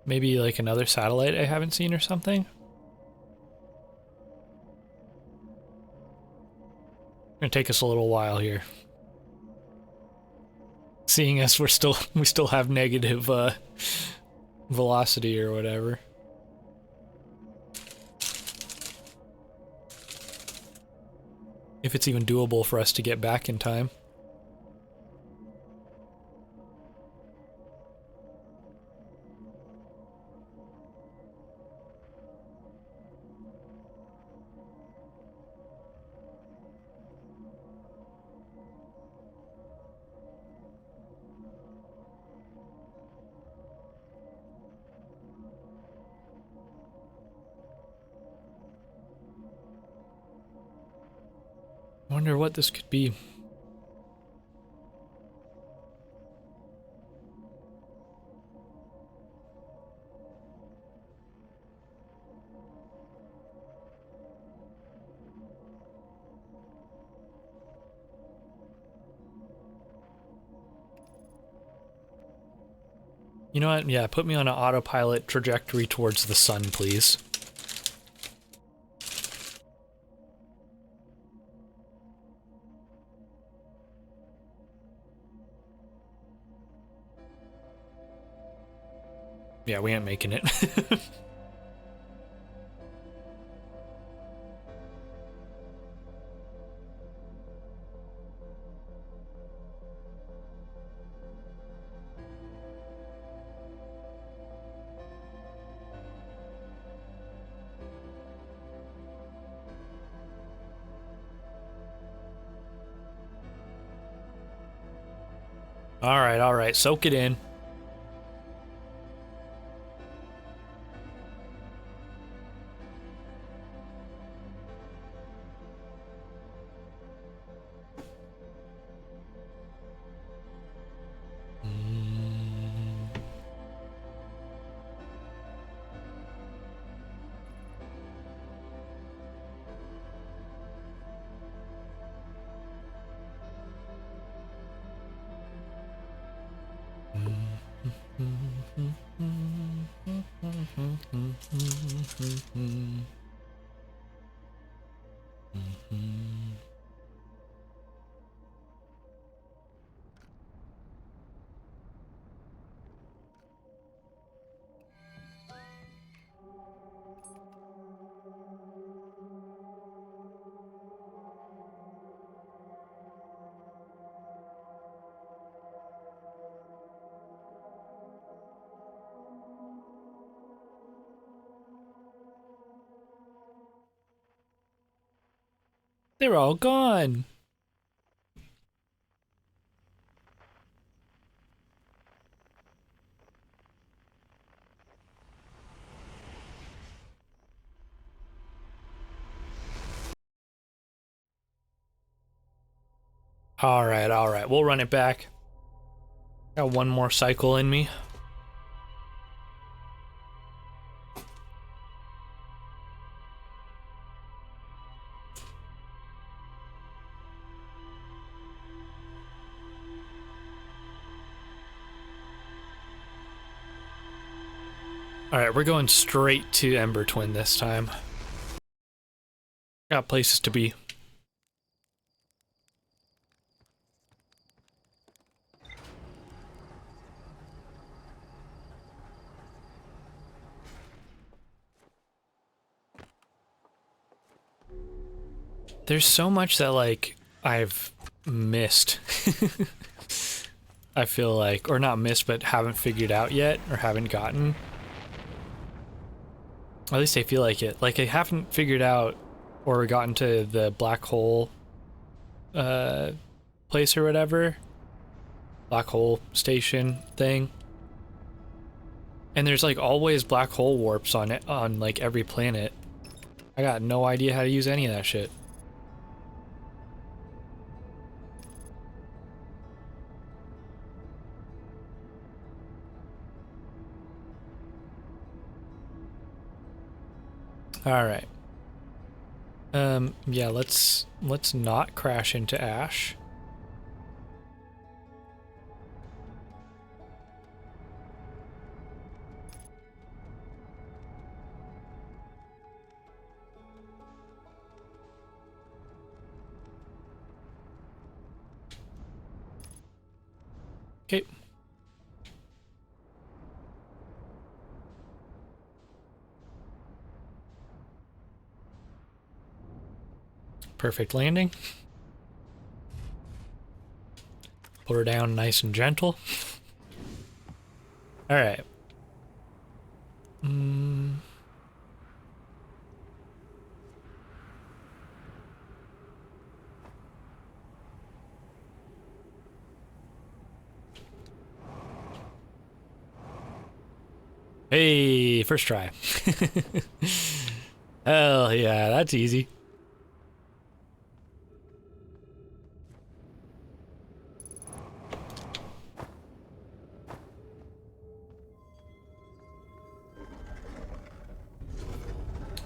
Maybe like another satellite I haven't seen or something? Gonna take us a little while here. Seeing as we still have negative velocity or whatever. If it's even doable for us to get back in time. Wonder what this could be. You know what? Yeah, put me on an autopilot trajectory towards the sun, please. Yeah, we ain't making it. All right, soak it in. They're all gone. All right. We'll run it back. Got one more cycle in me. All right, we're going straight to Ember Twin this time. Got places to be. There's so much that, like, I've missed. I feel like, or not missed, but haven't figured out yet, or haven't gotten. At least I feel like it. Like, I haven't figured out or gotten to the black hole place or whatever. Black hole station thing. And there's like always black hole warps on it, on like every planet. I got no idea how to use any of that shit. All right. Yeah, let's not crash into ash. Okay. Perfect landing. Put her down nice and gentle. All right. Hey, first try. Hell yeah, that's easy.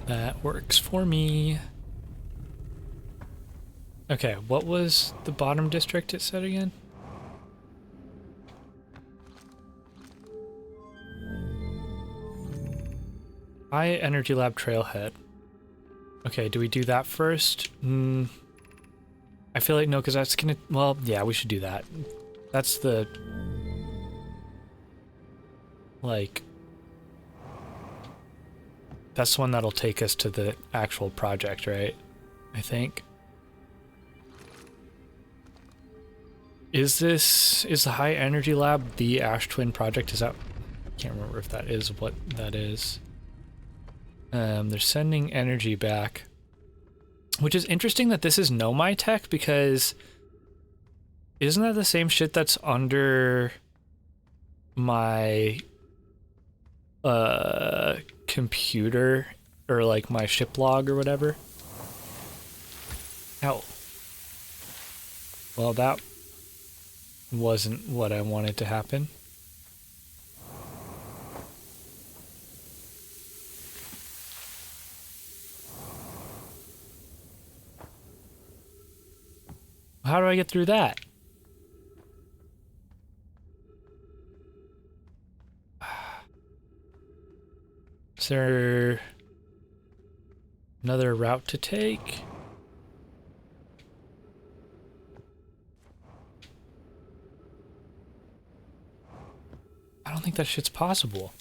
That works for me. Okay, what was the bottom district it said again? High Energy Lab Trailhead. Okay, do we do that first? I feel like no, because that's gonna... Well, yeah, we should do that. That's the... Like... That's the one that'll take us to the actual project, right? I think. Is the High Energy Lab the Ash Twin project? Is that... I can't remember if that is what that is. They're sending energy back. Which is interesting that this is Nomai tech, because Isn't that the same shit that's under my computer or like my ship log or whatever? Ow. Well, that wasn't what I wanted to happen. How do I get through that? Is there another route to take? I don't think that shit's possible.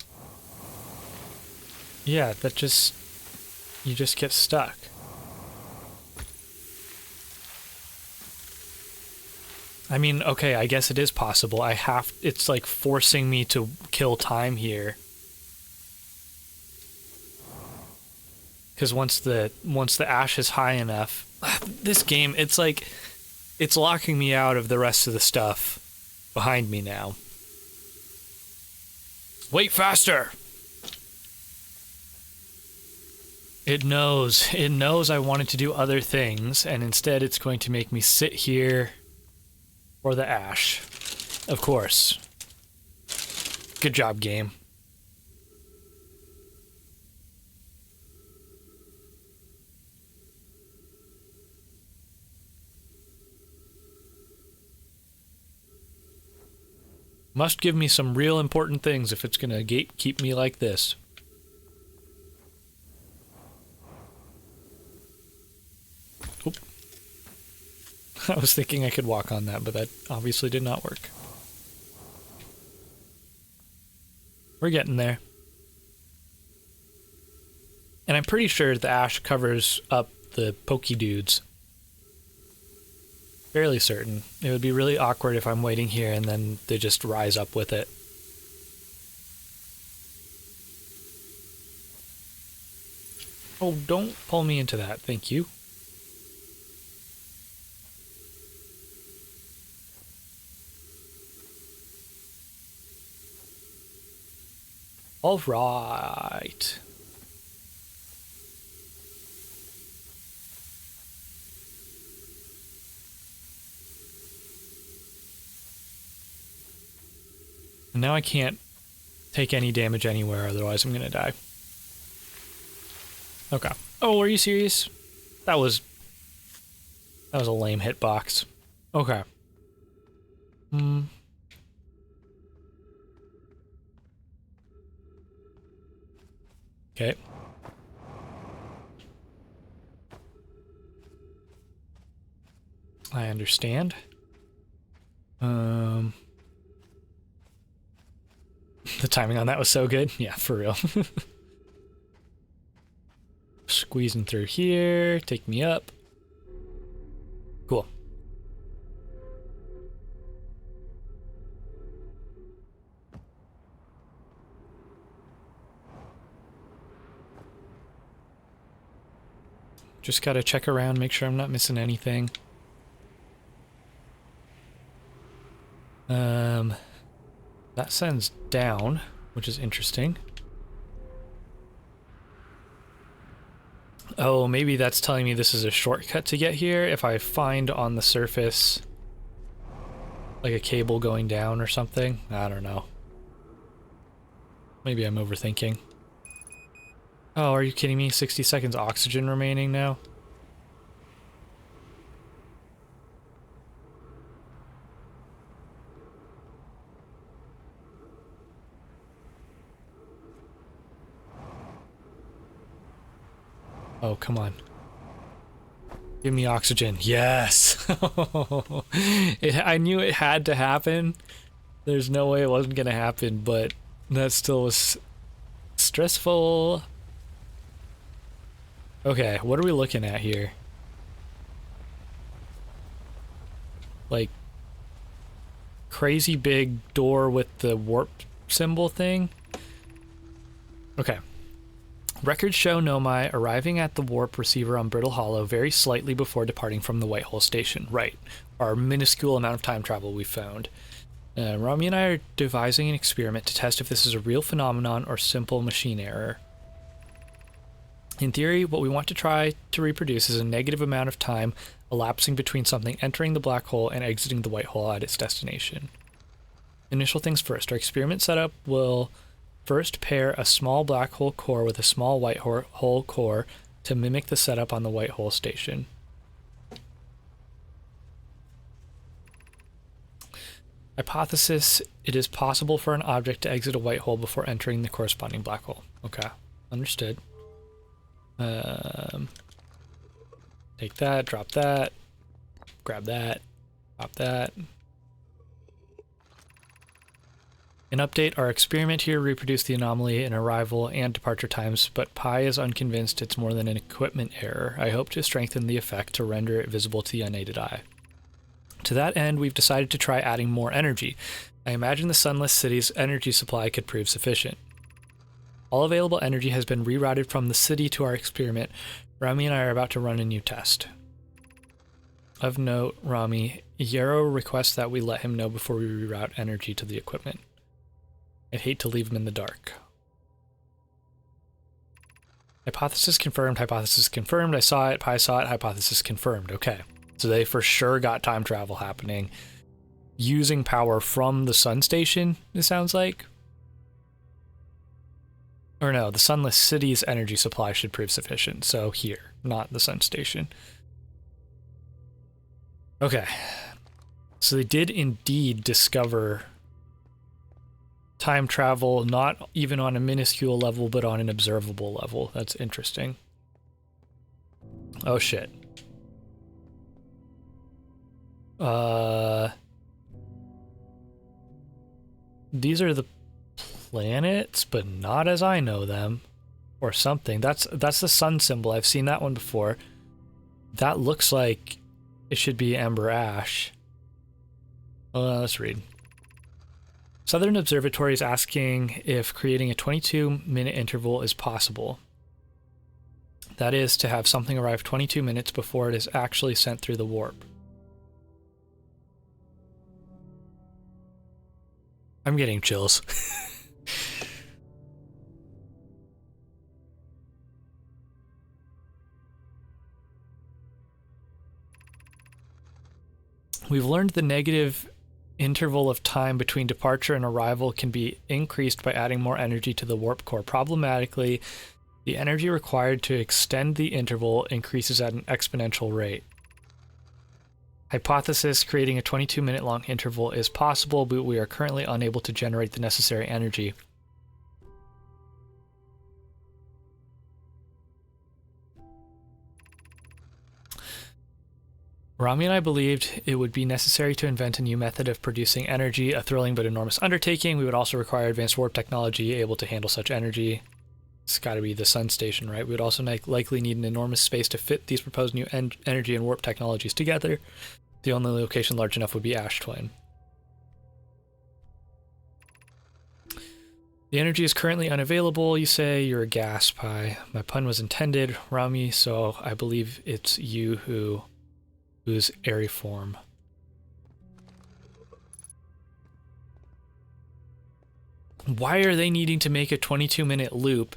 Yeah, that just... you just get stuck. I mean, okay, I guess it is possible. It's like forcing me to kill time here. Because once the ash is high enough, this game, it's like, it's locking me out of the rest of the stuff behind me now. Wait faster! It knows I wanted to do other things, and instead it's going to make me sit here for the ash. Of course. Good job, game. Must give me some real important things if it's gonna keep me like this. Oop. I was thinking I could walk on that, but that obviously did not work. We're getting there. And I'm pretty sure the ash covers up the pokey dudes. Fairly certain. It would be really awkward if I'm waiting here and then they just rise up with it. Oh, don't pull me into that, thank you. All right. And now I can't take any damage anywhere, otherwise I'm gonna die. Okay. Oh, are you serious? That was a lame hitbox. Okay. Okay. I understand. The timing on that was so good. Yeah, for real. Squeezing through here. Take me up. Cool. Just gotta check around, make sure I'm not missing anything. That sends down, which is interesting. Oh, maybe that's telling me this is a shortcut to get here if I find on the surface like a cable going down or something. I don't know. Maybe I'm overthinking. Oh, are you kidding me? 60 seconds oxygen remaining now? Oh, come on. Give me oxygen. Yes! I knew it had to happen. There's no way it wasn't gonna happen, but that still was stressful. Okay, what are we looking at here? Like, crazy big door with the warp symbol thing? Okay. Records show Nomai arriving at the warp receiver on Brittle Hollow very slightly before departing from the Whitehole station. Right. Our minuscule amount of time travel we found. Rami and I are devising an experiment to test if this is a real phenomenon or simple machine error. In theory, what we want to try to reproduce is a negative amount of time elapsing between something entering the black hole and exiting the white hole at its destination. Initial things first. Our experiment setup will first pair a small black hole core with a small white hole core to mimic the setup on the white hole station. Hypothesis: it is possible for an object to exit a white hole before entering the corresponding black hole. Okay, understood. Take that, drop that, grab that, pop that. An update: our experiment here reproduced the anomaly in arrival and departure times, but Pi is unconvinced it's more than an equipment error. I hope to strengthen the effect to render it visible to the unaided eye. To that end, we've decided to try adding more energy. I imagine the Sunless City's energy supply could prove sufficient. All available energy has been rerouted from the city to our experiment. Rami and I are about to run a new test. Of note, Rami, Yarrow requests that we let him know before we reroute energy to the equipment. I'd hate to leave him in the dark. Hypothesis confirmed, hypothesis confirmed. I saw it, Pi saw it, hypothesis confirmed. Okay. So they for sure got time travel happening. Using power from the sun station, it sounds like. Or no, the Sunless City's energy supply should prove sufficient. So here, not the sun station. Okay. So they did indeed discover time travel, not even on a minuscule level, but on an observable level. That's interesting. Oh shit. These are the planets, but not as I know them, or something. That's the sun symbol. I've seen that one before. That looks like it should be Ember Ash. Let's read. Southern Observatory is asking if creating a 22-minute interval is possible. That is, to have something arrive 22 minutes before it is actually sent through the warp. I'm getting chills. We've learned the negative interval of time between departure and arrival can be increased by adding more energy to the warp core. Problematically, the energy required to extend the interval increases at an exponential rate. Hypothesis: creating a 22-minute long interval is possible, but we are currently unable to generate the necessary energy. Rami and I believed it would be necessary to invent a new method of producing energy, a thrilling but enormous undertaking. We would also require advanced warp technology able to handle such energy. It's got to be the sun station, right? We would also likely need an enormous space to fit these proposed new energy and warp technologies together. The only location large enough would be Ash Twin. The energy is currently unavailable, you say. You're a gas, Pi. My pun was intended, Rami, so I believe it's you who's airy form. Why are they needing to make a 22-minute loop?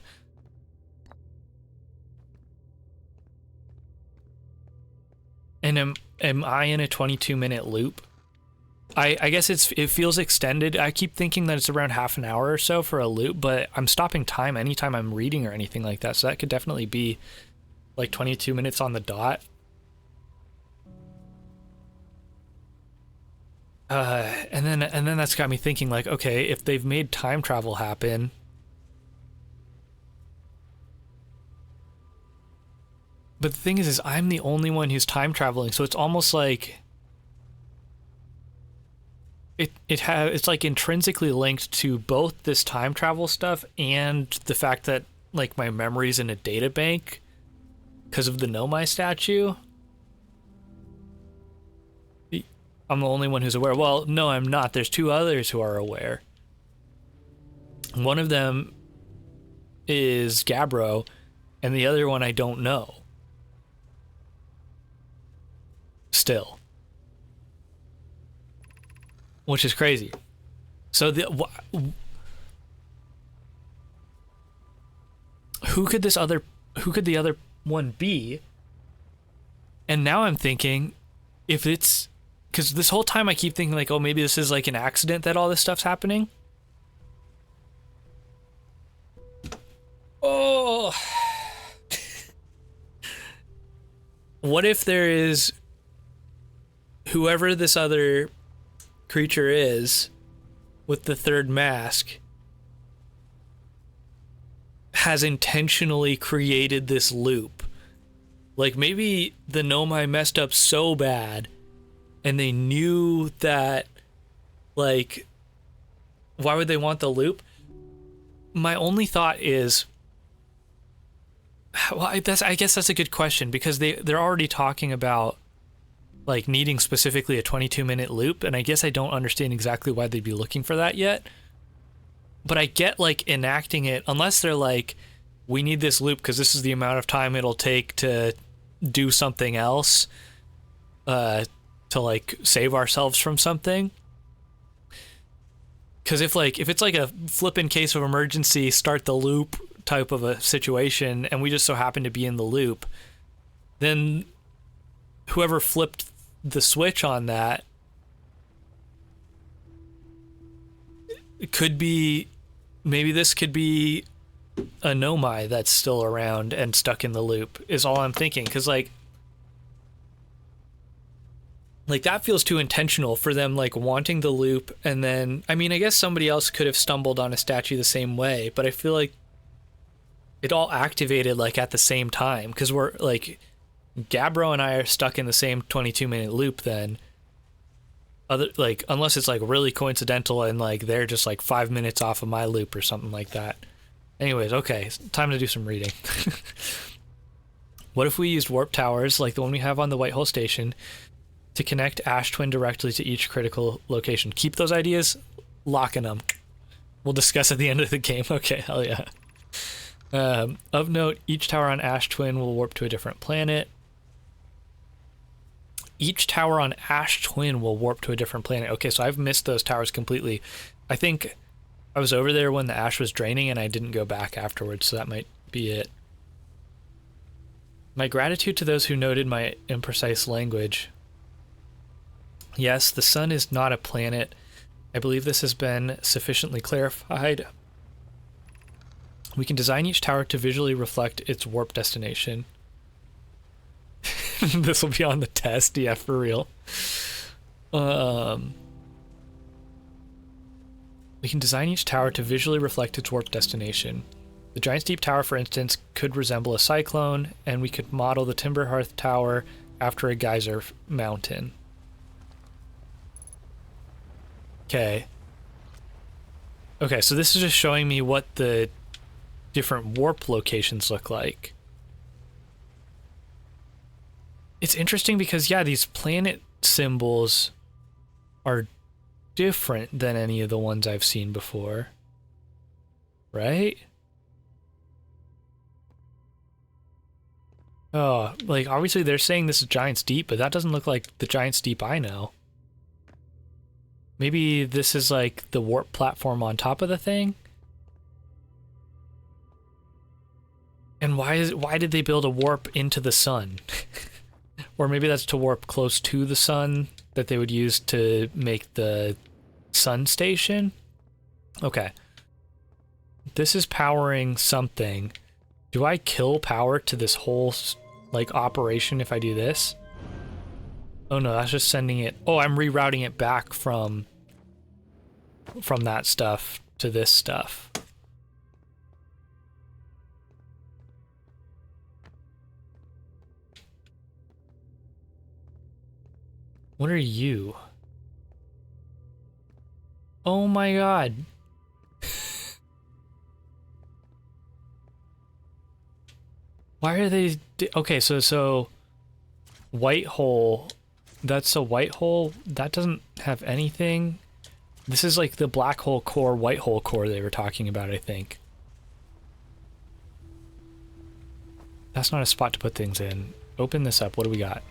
And am I in a 22-minute loop? I guess it feels extended. I keep thinking that it's around half an hour or so for a loop, but I'm stopping time anytime I'm reading or anything like that, so that could definitely be like 22 minutes on the dot. And then that's got me thinking, like, okay, if they've made time travel happen, but the thing is I'm the only one who's time traveling, so it's almost like it's like intrinsically linked to both this time travel stuff and the fact that like my memory's in a data bank because of the Nomai statue. I'm the only one who's aware. Well, no, I'm not. There's two others who are aware. One of them is Gabbro, and the other one I don't know. Still. Which is crazy. So who could the other one be? And now I'm thinking, if it's, because this whole time I keep thinking like, oh, maybe this is like an accident that all this stuff's happening. Oh. What if there is, whoever this other creature is with the third mask has intentionally created this loop? Like, maybe the Nomai messed up so bad and they knew that, like, why would they want the loop? My only thought is, well, I guess that's a good question, because they're already talking about like needing specifically a 22-minute loop, and I guess I don't understand exactly why they'd be looking for that yet. But I get like enacting it, unless they're like, we need this loop because this is the amount of time it'll take to do something else, to like save ourselves from something. Because if it's like a flippin' case of emergency, start the loop type of a situation, and we just so happen to be in the loop, then whoever flipped the switch on that, it could be, maybe this could be a Nomai that's still around and stuck in the loop, is all I'm thinking. Because like that feels too intentional for them, like wanting the loop, and then, I mean, I guess somebody else could have stumbled on a statue the same way, but I feel like it all activated like at the same time, because we're like, Gabbro and I are stuck in the same 22-minute loop then. Like, unless it's like really coincidental and like they're just like 5 minutes off of my loop or something like that. Anyways, okay, time to do some reading. What if we used warp towers like the one we have on the White Hole Station to connect Ash Twin directly to each critical location? Keep those ideas, locking them. We'll discuss at the end of the game. Okay, hell yeah. Of note, each tower on Ash Twin will warp to a different planet. Each tower on Ash Twin will warp to a different planet. Okay, so I've missed those towers completely. I think I was over there when the ash was draining and I didn't go back afterwards, so that might be it. My gratitude to those who noted my imprecise language. Yes, the sun is not a planet. I believe this has been sufficiently clarified. We can design each tower to visually reflect its warp destination. This will be on the test, yeah, for real. We can design each tower to visually reflect its warp destination. The Giant's Deep Tower, for instance, could resemble a cyclone, and we could model the Timber Hearth Tower after a geyser mountain. Okay. Okay, so this is just showing me what the different warp locations look like. It's interesting because, yeah, these planet symbols are different than any of the ones I've seen before. Right? Oh, like, obviously they're saying this is Giant's Deep, but that doesn't look like the Giant's Deep I know. Maybe this is like the warp platform on top of the thing? And why did they build a warp into the sun? Or maybe that's to warp close to the sun that they would use to make the sun station? Okay. This is powering something. Do I kill power to this whole, like, operation if I do this? Oh no, that's just sending it... Oh, I'm rerouting it back from that stuff to this stuff. What are you? Oh my god. Why are they... Okay, so white hole, that's a white hole. That doesn't have anything. This is like the black hole core, white hole core they were talking about, I think. That's not a spot to put things in. Open this up. What do we got?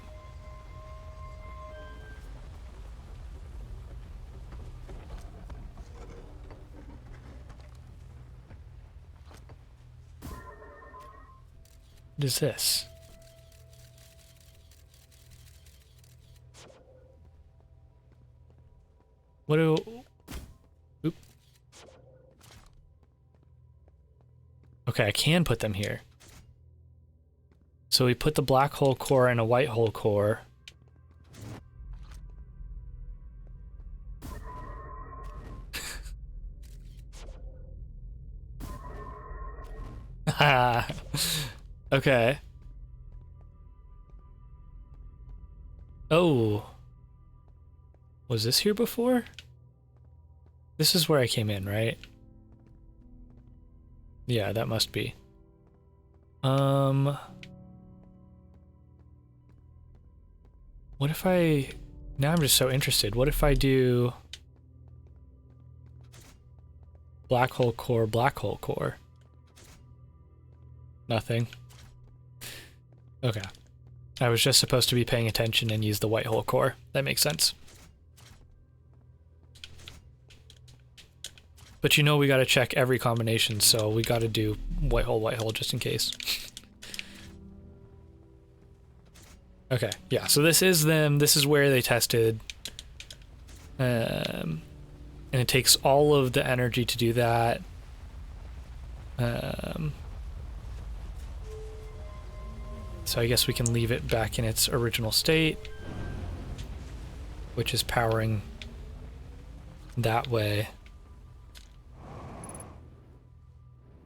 What is this? What do... Oop. Okay, I can put them here. So we put the black hole core and a white hole core. Okay. Oh. Was this here before? This is where I came in, right? Yeah, that must be. What if I... Now I'm just so interested. What if I do... Black hole core, black hole core? Nothing. Okay. I was just supposed to be paying attention and use the white hole core. That makes sense. But you know we gotta check every combination, so we gotta do white hole just in case. Okay, yeah, so this is them. This is where they tested. And it takes all of the energy to do that. So I guess we can leave it back in its original state, which is powering that way.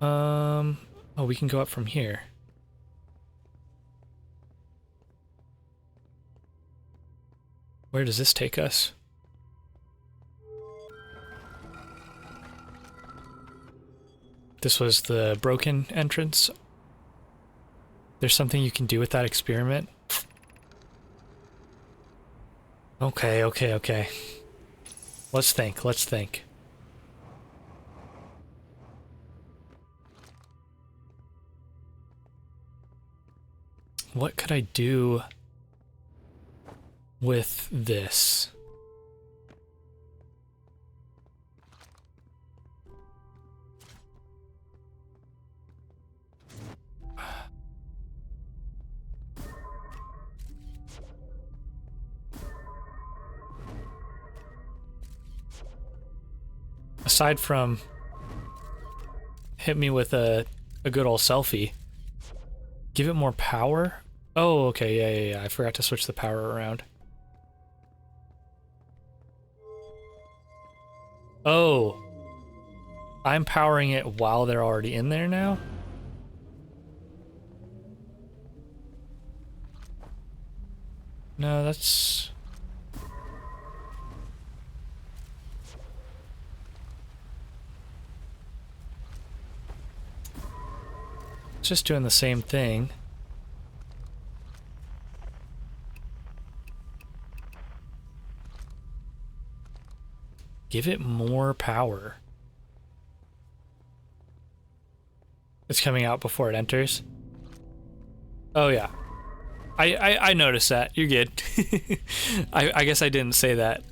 Oh, we can go up from here. Where does this take us? This was the broken entrance. There's something you can do with that experiment. Okay. Let's think. What could I do with this? Aside from hit me with a good old selfie, give it more power? Oh, okay, yeah. I forgot to switch the power around. Oh. I'm powering it while they're already in there now? No, that's... It's just doing the same thing. Give it more power. It's coming out before it enters. Oh yeah. I noticed that. You're good. I guess I didn't say that.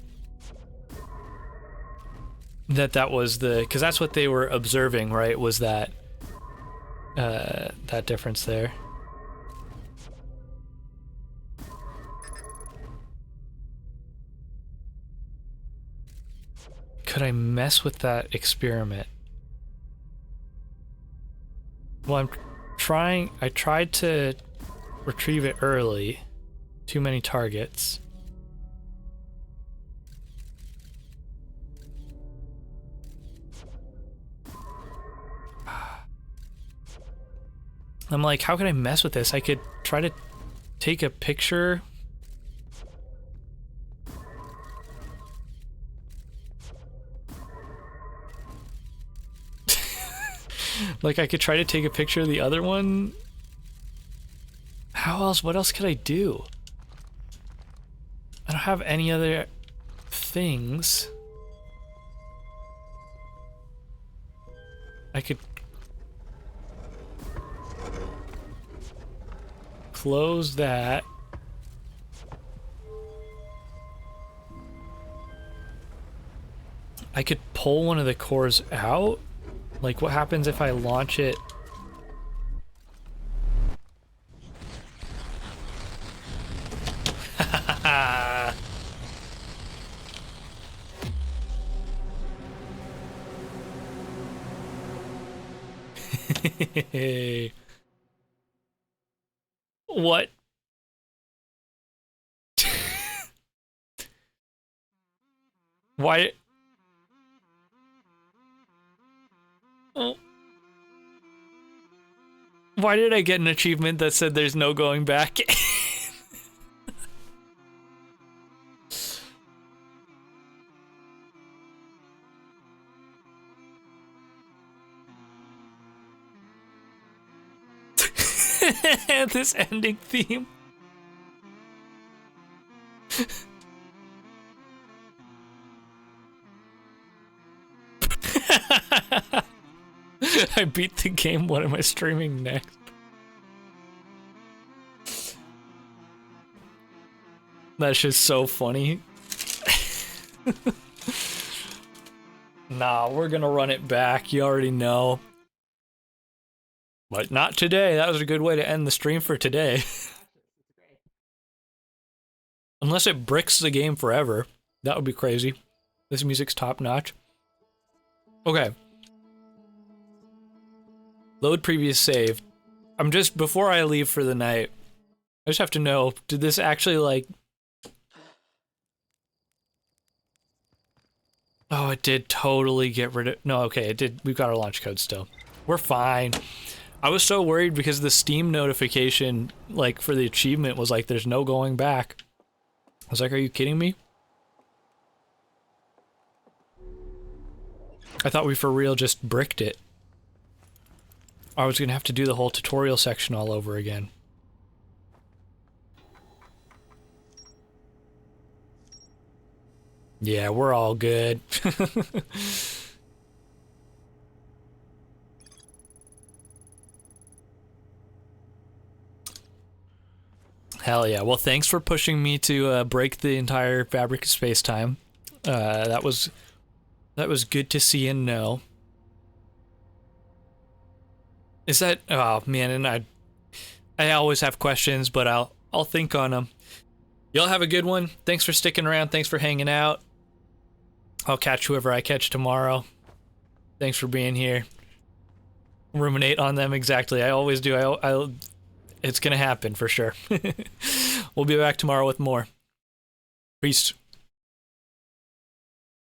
That was the... Because that's what they were observing, right? Was that... that difference there. Could I mess with that experiment? Well, I'm trying... I tried to retrieve it early. Too many targets. I'm like, how can I mess with this? I could try to take a picture. Like, I could try to take a picture of the other one. How else? What else could I do? I don't have any other things. I could... close that. I could pull one of the cores out. Like, what happens if I launch it? What? Why? Oh. Why did I get an achievement that said there's no going back? This ending theme. I beat the game. What am I streaming next? That's just so funny. Nah, we're gonna run it back. You already know. But not today. That was a good way to end the stream for today. Unless it bricks the game forever. That would be crazy. This music's top notch. Okay. Load previous save. I'm just, before I leave for the night, I just have to know, did this actually, like... Oh, it did totally get rid of... No, okay, it did. We've got our launch code still. We're fine. I was so worried because the Steam notification, like, for the achievement was like, there's no going back. I was like, are you kidding me? I thought we for real just bricked it. I was gonna have to do the whole tutorial section all over again. Yeah, we're all good. Hell yeah. Well, thanks for pushing me to break the entire fabric of space-time. That was good to see and know. Is that... Oh, man, and I always have questions, but I'll think on them. Y'all have a good one. Thanks for sticking around. Thanks for hanging out. I'll catch whoever I catch tomorrow. Thanks for being here. Ruminate on them, exactly. I always do. It's gonna happen for sure. We'll be back tomorrow with more. Peace.